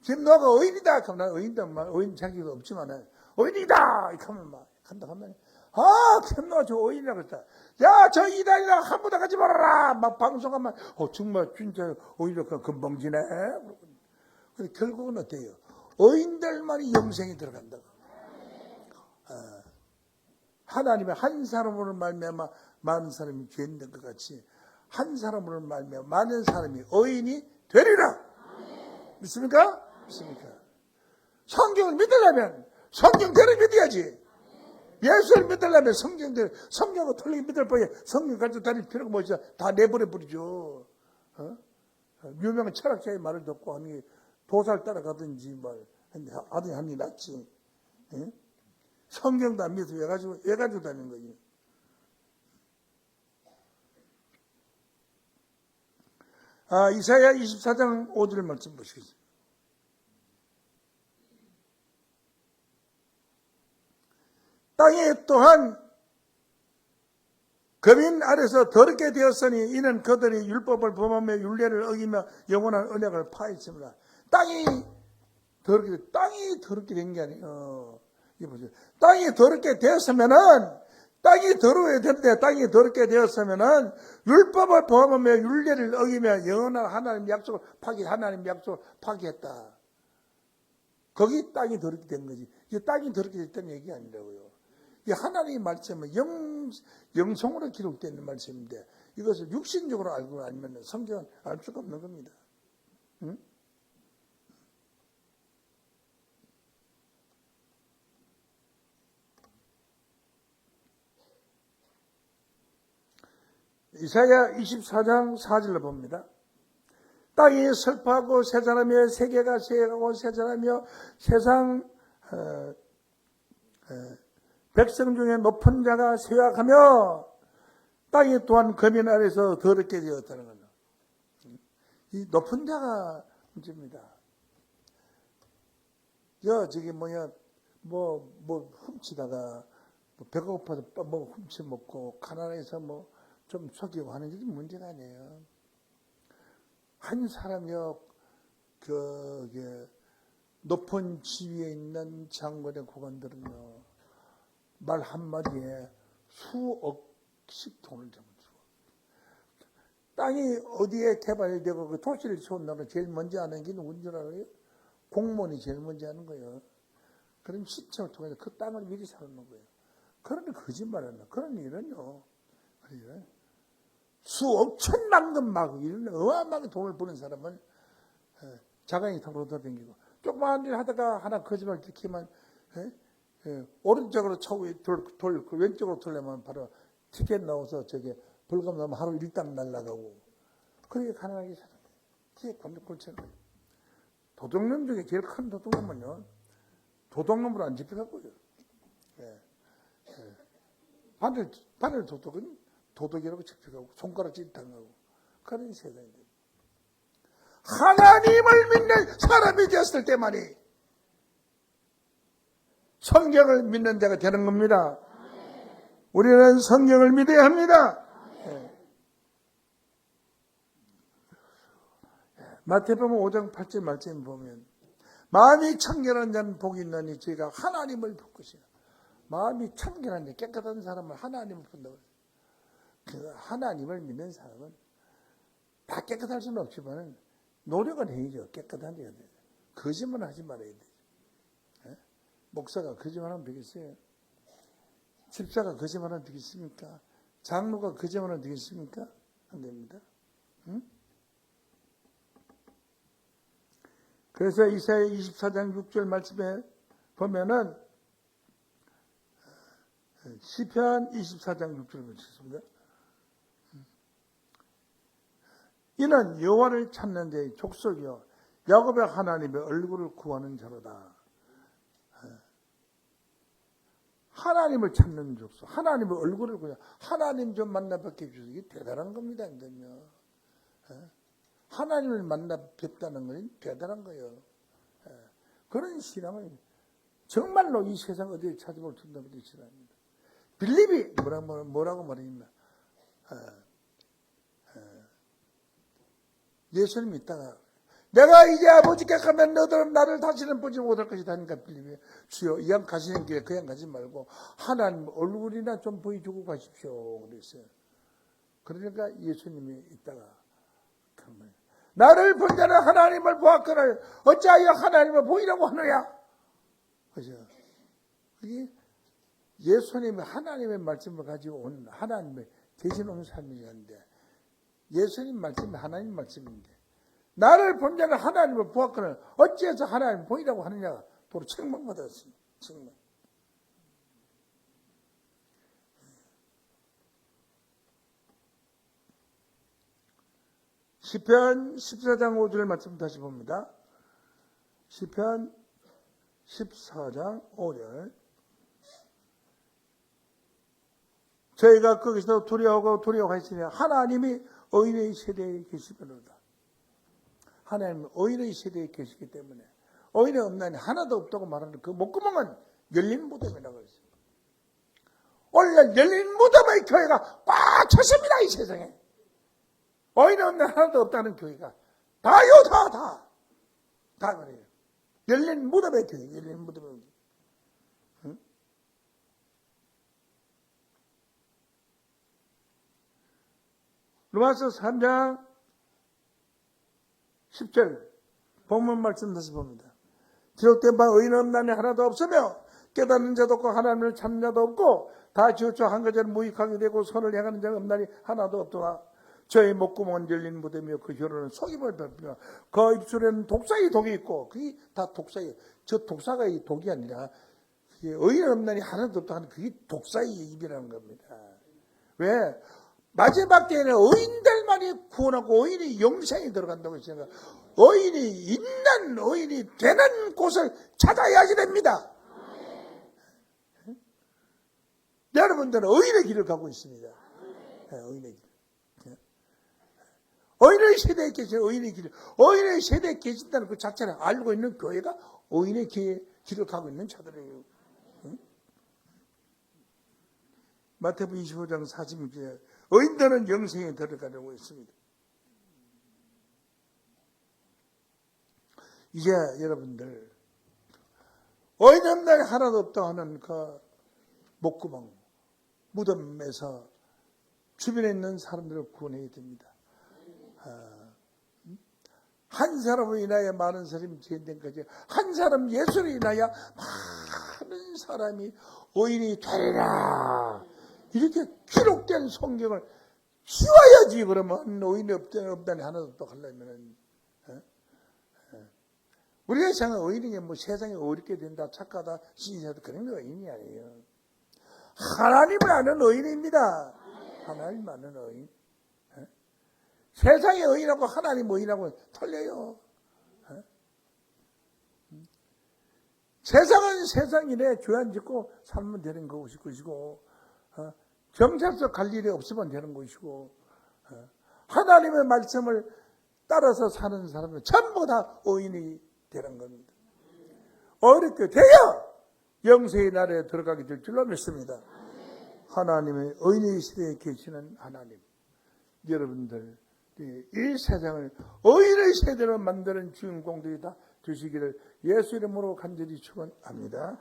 Speaker 5: 지금 너가 의인이다 그러면 난 의인다 의인 자격이 없지만 의인이다 이렇게 하면 막 한다 하면 김노아 저 의인이라고 했다. 야, 저 이단이랑 한 번도 가지 말아라. 막 방송하면, 정말 진짜 의인이라고 금방 지네. 결국은 어때요? 의인들만이 영생에 들어간다고. 하나님의 한 사람으로 말미암아 많은 사람이 죄인 된 것 같이 한 사람으로 말미암아 많은 사람이 의인이 되리라. 믿습니까? 믿습니까? 성경을 믿으려면 성경대로 믿어야지. 예수를 믿으려면 성경을 틀리게 믿을 바에 성경 가지고 다닐 필요가 뭐죠? 다 내버려 버리죠. 유명한 철학자의 말을 듣고 하니 도살 따라가든지 하더니 하니 낫지. 성경도 안 믿어서 왜 가지고 다니는 거지? 이사야 24장 5절 말씀 보시겠어요? 땅에 또한 거민 아래서 더럽게 되었으니 이는 그들이 율법을 범하며 율례를 어기며 영원한 언약을 파했습니다. 땅이 더럽게 된 게 아니에요. 이거 보세요. 땅이 더럽게 되었으면은 땅이 더러워야 되는데 땅이 더럽게 되었으면은 율법을 범하며 율례를 어기며 영원한 하나님 약속을 파기했다. 거기 땅이 더럽게 된 거지. 이게 땅이 더럽게 됐다는 얘기 아니라고요. 이 하나님의 말씀은 영성으로 기록되어 있는 말씀인데 이것을 육신적으로 알고 아니면 성경은 알 수가 없는 겁니다. 응? 이사야 24장 4절로 봅니다. 땅이 슬퍼하고 쇠잔하며 세계가 쇠하고 쇠잔하며 세상 백성 중에 높은 자가 쇠약하며 땅이 또한 거민 아래서 더럽게 되었다는 거죠. 이 높은 자가 문제입니다. 저기 훔치다가 배가 고파서 훔치 먹고 가난해서 좀 속이고 하는 게 문제가 아니에요. 한 사람이요, 높은 지위에 있는 장관의 고관들은요, 말 한마디에 수억씩 돈을 잡아주고, 땅이 어디에 개발되고 그 도시를 세운다면 제일 먼저 하는 게 누군 줄 알아요? 공무원이 제일 먼저 하는 거예요. 그럼 시청을 통해서 그 땅을 미리 사놓는 거예요. 그런데 거짓말은 그런 일은요, 수억 천만금 막 이런 어마어마하게 돈을 버는 사람은 자강이 턱으로 돌아다니고, 조그마한 일 하다가 하나 거짓말 들키면 오른쪽으로 왼쪽으로 돌려면 바로 티켓 나와서 저게 벌금 나면 하루 일당 날라가고, 그렇게 가난하게 살아요. 그게 골치는 거예요. 도둑놈 중에 제일 큰 도둑놈은요, 도둑놈으로 안 잡혀가고요. 바늘 도둑은 도둑이라고 잡혀가고 손가락질 당하고 그런 세상이 됩니다. 하나님을 믿는 사람이 되었을 때만이 성경을 믿는 자가 되는 겁니다. 우리는 성경을 믿어야 합니다. 마태복음 5장 8절 말씀 보면 마음이 청결한 자는 복이 있나니 저희가 하나님을 볼 것이라. 마음이 청결한 자, 깨끗한 사람은 하나님을 본다고. 그 하나님을 믿는 사람은 다 깨끗할 수는 없지만 노력은 해야죠. 깨끗한 데가 돼요. 거짓말 하지 말아야 돼요. 목사가 거짓말하면 되겠어요? 집사가 거짓말하면 되겠습니까? 장로가 거짓말하면 되겠습니까? 안 됩니다. 응? 그래서 이사야 24장 6절 말씀에 보면은 시편 24장 6절 보겠습니다. 이는 여호와를 찾는 자의 족속이요 야곱의 하나님의 얼굴을 구하는 자로다. 하나님을 찾는 족속, 하나님의 얼굴을 구해 하나님 좀 만나 뵙게 해주셔서 이게 대단한 겁니다. 하나님을 만나 뵙다는 것은 대단한 거예요. 그런 신앙을 정말로 이 세상 어디에 찾아볼 수 없는 그런 신앙입니다. 빌립이 뭐라고 말했나? 예수님 믿다가 내가 이제 아버지께 가면 너희들은 나를 다시는 보지 못할 것이다 하니까 빌립이 주여 이 양 가시는 길에 그냥 가지 말고 하나님 얼굴이나 좀 보여주고 가십시오 그랬어요. 그러니까 예수님이 있다가 나를 본 자는 하나님을 보았거늘 어찌하여 하나님을 보이라고 하느냐. 그죠? 그게 예수님이 하나님의 말씀을 가지고 온 하나님의 대신 온 삶이었는데 예수님 말씀이 하나님 말씀인데 나를 본 자는 하나님을 보았거늘 어찌해서 하나님을 보이라고 하느냐. 도로 책망받았어요. 책망. 시편 14장 5절 말씀 다시 봅니다. 시편 14장 5절 저희가 거기서 두려워하시니 하나님이 의인의 세대에 계시거로다. 하나님은 의인의 세대에 계시기 때문에 의인의 없나니 하나도 없다고 말하는 그 목구멍은 열린 무덤이라고 했어요. 오늘 열린 무덤의 교회가 꽉 찼습니다. 이 세상에. 의인 없는 하나도 없다는 교회가 다요 다 그래요. 열린 무덤의 교회, 열린 무덤의 교회. 응? 로마서 3장 10절 본문 말씀 다시 봅니다. 기록된 바 의인 없나니 하나도 없으며 깨닫는 자도 없고 하나님을 찾는 자도 없고 다 지어쳐 한 가지는 무익하게 되고 손을 향하는 자가 없나니 하나도 없도다. 저의 목구멍은 열린 무덤이요 그 혀로는 속임을 뱉으며 그 입술에는 독사의 독이 있고 그게 다 독사예요. 저 독사가 이 독이 아니라 의인 없나니 하나도 없다 하는 그게 독사의 입이라는 겁니다. 왜? 마지막 때에는 의인들만이 구원하고 의인이 영생에 들어간다고 했으니까 의인이 되는 곳을 찾아야지 됩니다. 여러분들은 의인의 길을 가고 있습니다. 의인의 길. 의인의 세대에 계신 의인의 길, 의인의 세대에 계신다는 그 자체를 알고 있는 교회가 의인의 길을 가고 있는 자들이에요. 마태복음 25장 40절에 의인들은 영생에 들어가려고 했습니다. 이제 여러분들 의인 없는 날 하나도 없다 하는 그 목구멍 무덤에서 주변에 있는 사람들을 구원해야 됩니다. 한 사람을 인하여 많은 사람이 죄된 거지. 한 사람 예수를 인하여 많은 사람이 의인이 되리라. 이렇게 기록된 성경을 씌워야지. 그러면 의인이 없다니 하나도 없다고 하려면 우리가 생각하는 의인이 뭐 세상에 어렵게 된다, 착하다, 신이하다 그런 거 의인이 아니에요. 하나님을 아는 의인입니다. 하나님 아는 의인. 세상의 의인하고 하나님 의인하고 틀려요. 세상은 세상이래. 죄 안 짓고 살면 되는 것이고 경찰서 갈 일이 없으면 되는 것이고 하나님의 말씀을 따라서 사는 사람은 전부 다 의인이 되는 겁니다. 어렵게 돼야 영생의 나라에 들어가게 될 줄로 믿습니다. 하나님의 의인의 시대에 계시는 하나님, 여러분들 이 세상을 의인의 세대로 만드는 주인공들이 다 되시기를 예수 이름으로 간절히 축원합니다.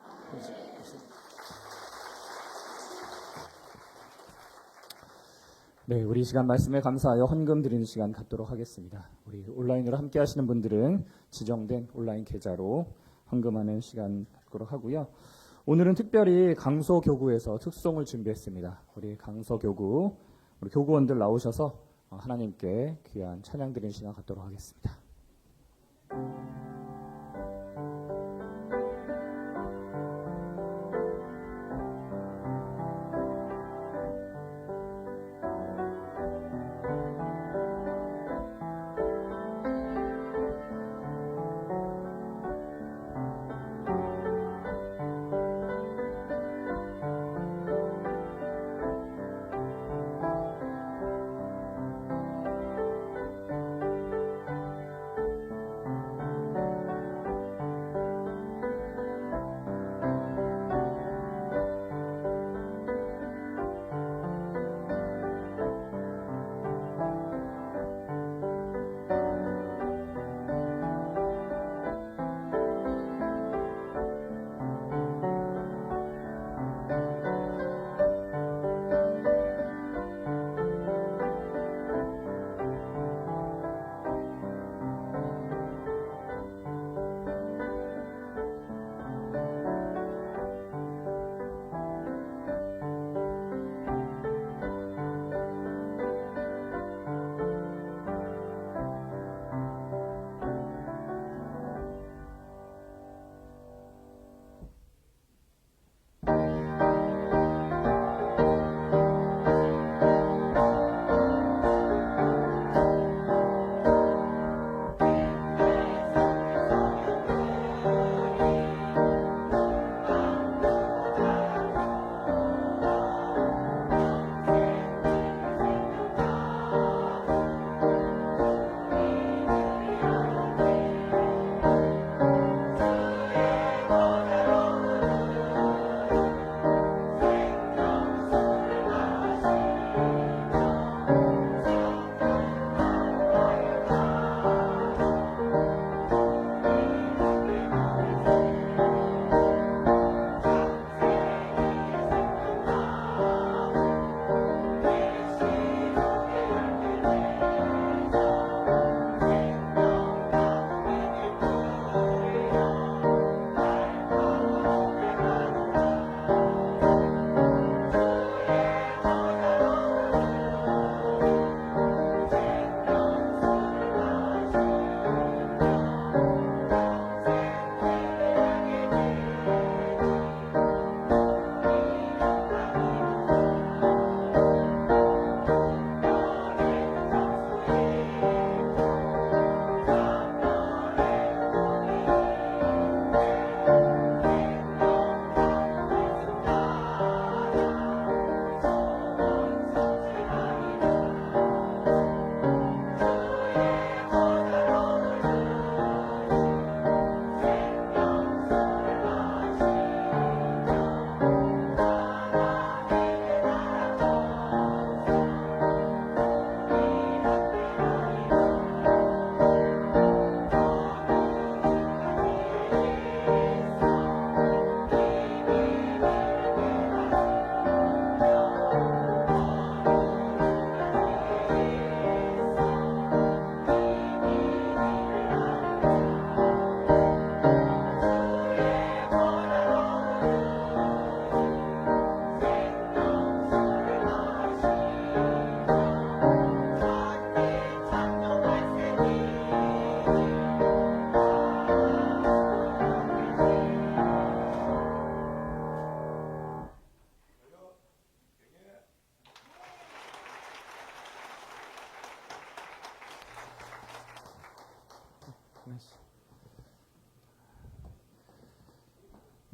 Speaker 3: 네, 우리 시간 말씀에 감사하여 헌금 드리는 시간 갖도록 하겠습니다. 우리 온라인으로 함께 하시는 분들은 지정된 온라인 계좌로 헌금하는 시간 갖도록 하고요. 오늘은 특별히 강서교구에서 특송을 준비했습니다. 우리 강서교구, 우리 교구원들 나오셔서 하나님께 귀한 찬양 드리는 시간 갖도록 하겠습니다.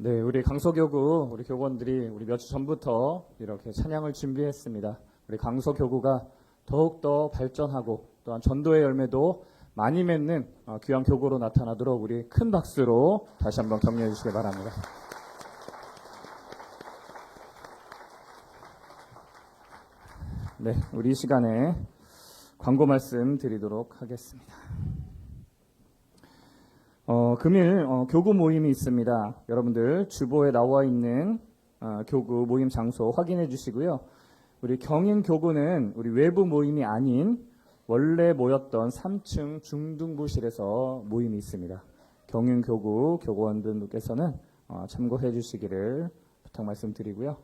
Speaker 3: 네, 우리 강서교구 우리 교구원들이 우리 몇 주 전부터 이렇게 찬양을 준비했습니다. 우리 강서교구가 더욱더 발전하고 또한 전도의 열매도 많이 맺는 귀한 교구로 나타나도록 우리 큰 박수로 다시 한번 격려해 주시기 바랍니다. 네, 우리 이 시간에 광고 말씀 드리도록 하겠습니다. 금일 교구 모임이 있습니다. 여러분들 주보에 나와 있는 교구 모임 장소 확인해 주시고요. 우리 경인 교구는 우리 외부 모임이 아닌 원래 모였던 3층 중등부실에서 모임이 있습니다. 경인 교구 교구원들께서는 참고해 주시기를 부탁 말씀드리고요.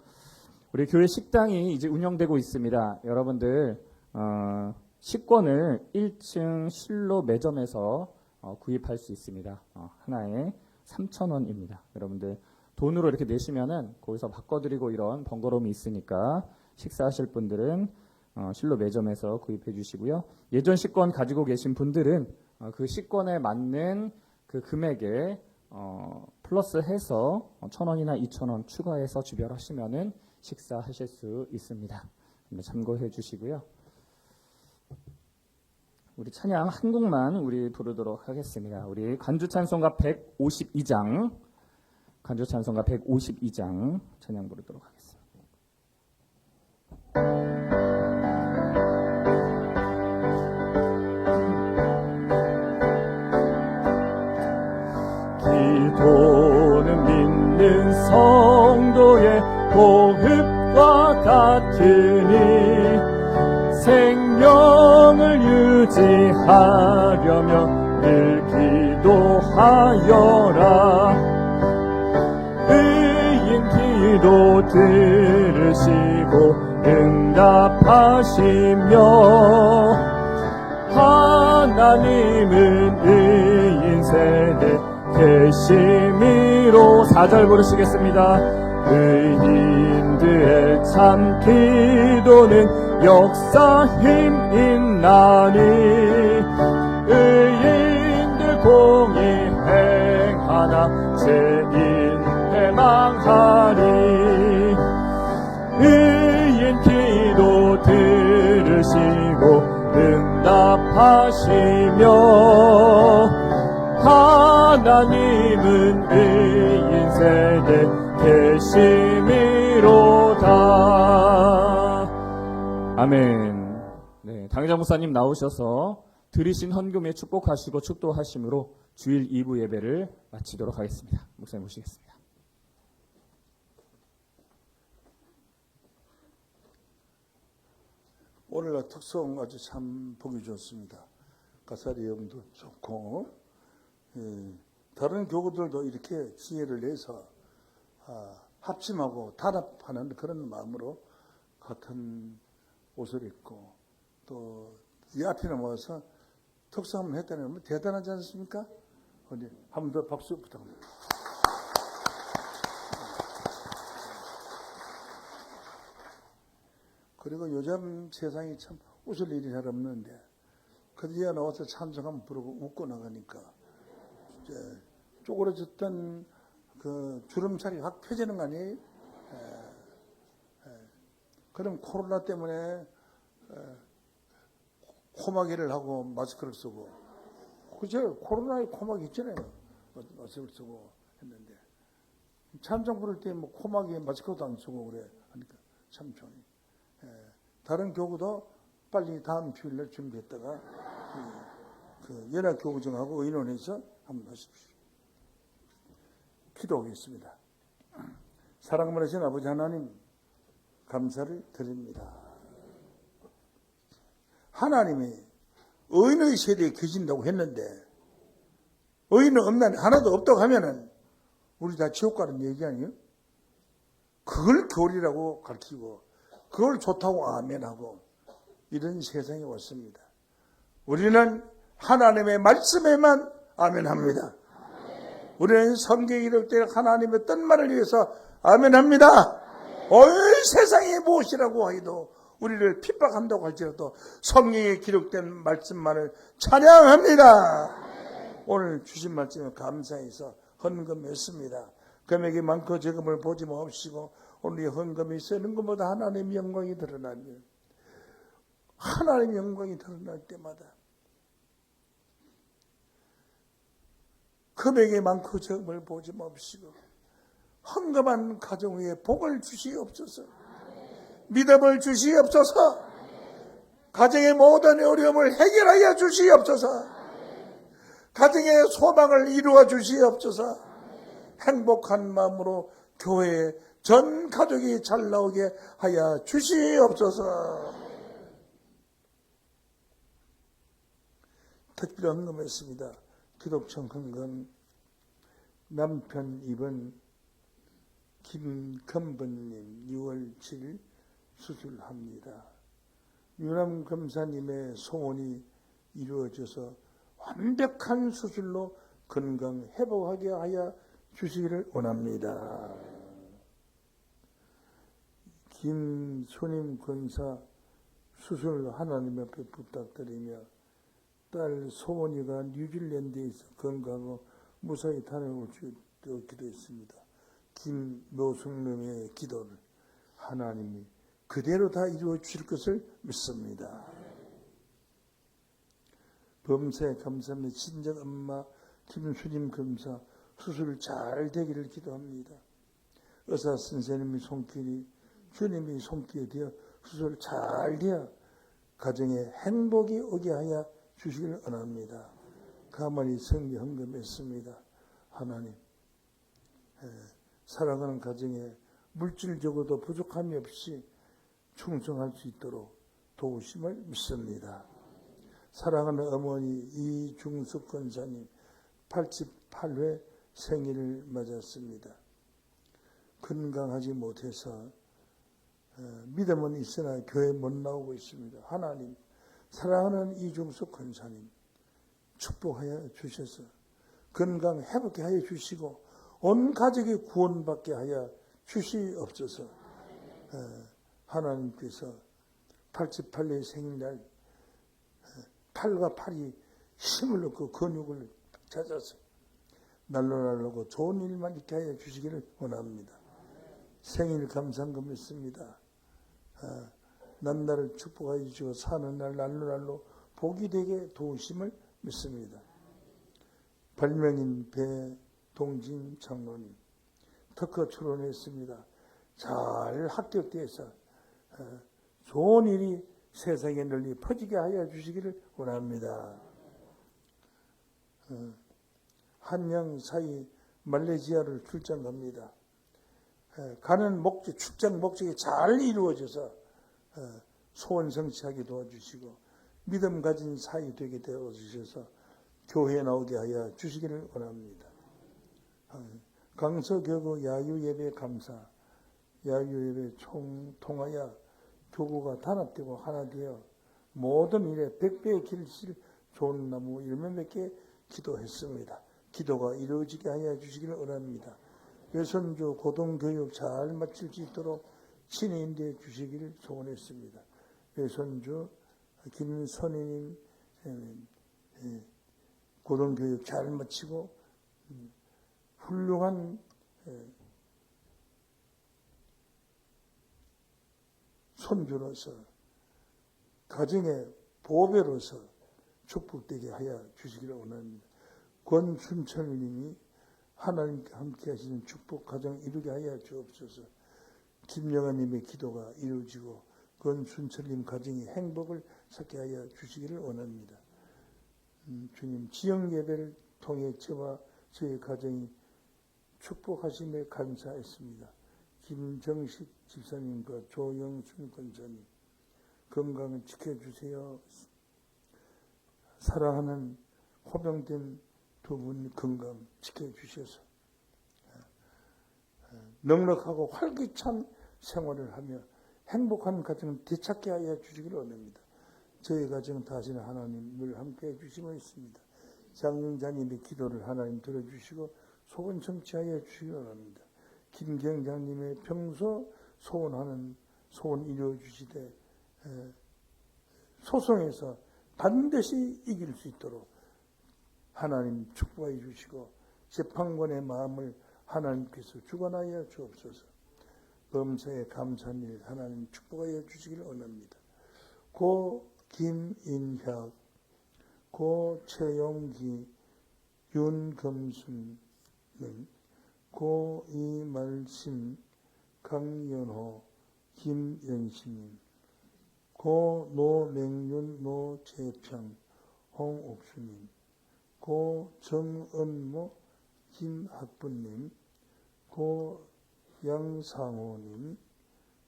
Speaker 3: 우리 교회 식당이 이제 운영되고 있습니다. 여러분들 식권을 1층 실로 매점에서 구입할 수 있습니다. 하나에 3,000원입니다. 여러분들 돈으로 이렇게 내시면은 거기서 바꿔드리고 이런 번거로움이 있으니까 식사하실 분들은 실로 매점에서 구입해 주시고요. 예전 식권 가지고 계신 분들은 그 식권에 맞는 그 금액에 플러스해서 1,000원이나 2,000원 추가해서 지불하시면은 식사하실 수 있습니다. 참고해 주시고요. 우리 찬양 한 곡만 우리 부르도록 하겠습니다. 우리 간주찬송가 152장, 간주찬송가 152장 찬양 부르도록 하겠습니다. 기도는 믿는 성도의 호흡과 같으니 생명을 유지하려면 늘 기도하여라. 의인 기도 들으시고 응답하시며 하나님은 의인 세대 계심이로 4절 부르시겠습니다. 의인들의 참 기도는 역사 힘 있나니 의인들 공의 행하나 죄인 패망하리. 의인 기도 들으시고 응답하시며 하나님은 의인 세대 계심이로다. 아멘. 네, 당회장 목사님 나오셔서 드리신 헌금에 축복하시고 축도하심으로 주일 2부 예배를 마치도록 하겠습니다. 목사님 모시겠습니다.
Speaker 5: 오늘날 특성 아주 참 보기 좋습니다. 가사리 영도 좋고, 다른 교구들도 이렇게 기회를 내서 합심하고 단합하는 그런 마음으로 같은 옷을 입고 또 이 앞에 나와서 특성을 했다는 건 대단하지 않습니까? 한 번 더 박수 부탁드립니다. 그리고 요즘 세상이 참 웃을 일이 잘 없는데 그 뒤에 나와서 찬송하면 부르고 웃고 나가니까 이제 쪼그러졌던 그 주름살이 확 펴지는 거 아니에요? 그럼 코로나 때문에 코마개를 하고 마스크를 쓰고, 그죠? 코로나에 코마개 있잖아요. 마스크를 쓰고 했는데 찬송 부를 때 뭐 코마개 마스크도 안 쓰고 그래 하니까 참 좋아요. 다른 교구도 빨리 다음 주일날 준비했다가 그 연합교구정하고 의논해서 한번 하십시오. 기도하겠습니다. 사랑 많으신 아버지 하나님, 감사를 드립니다. 하나님이 의인의 세대에 계신다고 했는데 의인은 없나 하나도 없다고 하면은 우리 다 지옥 가는 얘기 아니에요? 그걸 교리라고 가르치고 그걸 좋다고 아멘하고 이런 세상에 왔습니다. 우리는 하나님의 말씀에만 아멘합니다. 우리는 성경에 이럴 때 하나님의 뜻만을 위해서 아멘합니다. 온 세상이 무엇이라고 하여도 우리를 핍박한다고 할지라도 성경에 기록된 말씀만을 찬양합니다. 오늘 주신 말씀에 감사해서 헌금했습니다. 금액이 많고 적음을 보지 마옵시고 오늘 헌금이 쓰는 것보다 하나님의 영광이 드러나면 하나님의 영광이 드러날 때마다 금액이 많고 적음을 보지 마옵시고 헌금한 가정 위에 복을 주시옵소서. 믿음을 주시옵소서. 가정의 모든 어려움을 해결하여 주시옵소서. 가정의 소망을 이루어 주시옵소서. 행복한 마음으로 교회에 전 가족이 잘 나오게 하여 주시옵소서. 특별 헌금했습니다. 기독청 헌금 남편 입은 김건번님 6월 7일 수술합니다. 유남 검사님의 소원이 이루어져서 완벽한 수술로 건강 회복하게 하여 주시기를 원합니다. 김소님 권사 수술 하나님 앞에 부탁드리며 딸 소원이가 뉴질랜드에서 건강하고 무사히 다녀올 수 있도록 기도했습니다. 김노숙님의 기도를 하나님이 그대로 다 이루어 주실 것을 믿습니다. 범사에 감사합니다. 친정 엄마 김수림 검사 수술 잘 되기를 기도합니다. 의사 선생님의 손길이 주님의 손길이 되어 수술 잘 되어 가정에 행복이 오게 하여 주시기를 원합니다. 가만히 성기 헌금했습니다. 하나님 사랑하는 가정에 물질적으로도 부족함이 없이 충성할 수 있도록 도우심을 믿습니다. 사랑하는 어머니 이중숙 권사님 88회 생일을 맞았습니다. 건강하지 못해서 믿음은 있으나 교회 못 나오고 있습니다. 하나님 사랑하는 이중숙 권사님 축복하여 주셔서 건강 회복케 하여 주시고 온 가족이 구원받게 하여 주시옵소서. 하나님께서 88년 생일날 팔과 팔이 힘을 얻고 근육을 찾아서 날로 좋은 일만 있게 하여 주시기를 원합니다. 생일 감상금 있습니다. 난날을 축복하여 주시고 사는 날 날로 복이 되게 도우심을 믿습니다. 발명인 배동진 장로님 특허 출원했습니다. 잘 합격돼서 좋은 일이 세상에 널리 퍼지게 하여 주시기를 원합니다. 한양 사이 말레이시아를 출장 갑니다. 가는 출장 목적이 잘 이루어져서 소원 성취하게 도와주시고 믿음 가진 사이 되게 되어 주셔서 교회에 나오게 하여 주시기를 원합니다. 강서교구 야유예배 감사 야유예배 통하여 교구가 단합되고 하나 되어 모든 일에 100배의 길실 좋은 나무 열매 맺게 기도했습니다. 기도가 이루어지게 하여 주시기를 원합니다. 외손주 고등교육 잘 마칠 수 있도록 친히 인도해 주시기를 소원했습니다. 외손주 김선희님 고등교육 잘 마치고 훌륭한 손주로서 가정의 보배로서 축복되게 하여 주시기를 원합니다. 권순철님이 하나님께 함께 하시는 축복 가정 이루게 하여 주옵소서. 김영아님의 기도가 이루어지고 권순철님 가정이 행복을 찾게 하여 주시기를 원합니다. 주님 지역 예배를 통해 저와 저희 가정이 축복하심에 감사했습니다. 김정식 집사님과 조영순 권사님 건강을 지켜주세요. 사랑하는 호병된 두 분 건강 지켜주셔서 넉넉하고 활기찬 생활을 하며 행복한 가정을 되찾게 하여 주시기를 원합니다. 저희 가정 다시는 하나님 늘 함께해 주시고 있습니다. 장영자님의 기도를 하나님 들어주시고 소원 성취하여 주시기 원합니다. 김경장님의 평소 소원하는 소원 이루어주시되 소송에서 반드시 이길 수 있도록 하나님 축복해 주시고 재판관의 마음을 하나님께서 주관하여 주옵소서. 범사에 감사한 일 하나님 축복하여 주시기를 원합니다. 고 김인혁, 고 최용기, 윤금순, 고 이말심, 강연호, 김연신님, 고 노맹윤, 노재평, 홍옥수님, 고 정은모, 김학부님, 고 양상호님,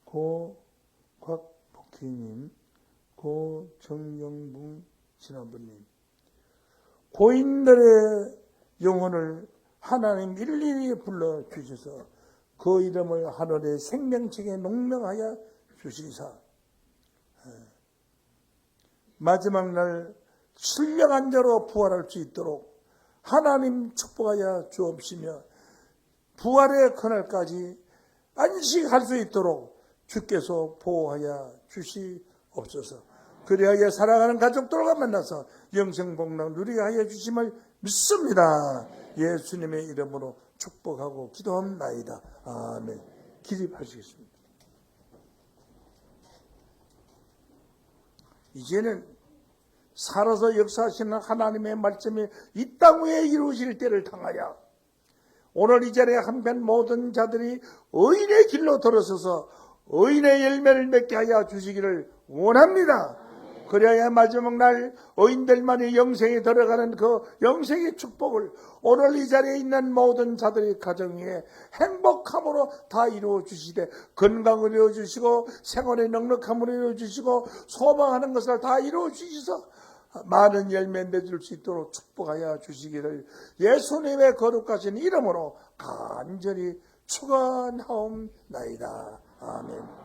Speaker 5: 고 곽복희님, 고 정영붕 지나부님, 고인들의 영혼을 하나님 일일이 불러주셔서 그 이름을 하늘의 생명책에 농명하여 주시사 마지막 날 신령한 자로 부활할 수 있도록 하나님 축복하여 주옵시며 부활의 그날까지 안식할 수 있도록 주께서 보호하여 주시옵소서. 그리하여 사랑하는 가족들과 만나서 영생복락 누리게 하여 주심을 믿습니다. 예수님의 이름으로 축복하고 기도합나이다. 아멘. 기립하시겠습니다. 이제는 살아서 역사하시는 하나님의 말씀이 이 땅 위에 이루어질 때를 당하여 오늘 이 자리에 한편 모든 자들이 의인의 길로 들어서서 의인의 열매를 맺게 하여 주시기를 원합니다. 그래야 마지막 날 의인들만이 영생에 들어가는 그 영생의 축복을 오늘 이 자리에 있는 모든 자들의 가정에 행복함으로 다 이루어 주시되 건강을 이루어 주시고 생활의 넉넉함을 이루어 주시고 소망하는 것을 다 이루어 주셔서 많은 열매 맺을 수 있도록 축복하여 주시기를 예수님의 거룩하신 이름으로 간절히 축원하옵나이다. 아멘.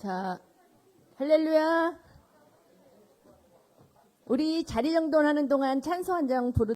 Speaker 6: 자, 할렐루야. 우리 자리 정돈하는 동안 찬송 한 장 부르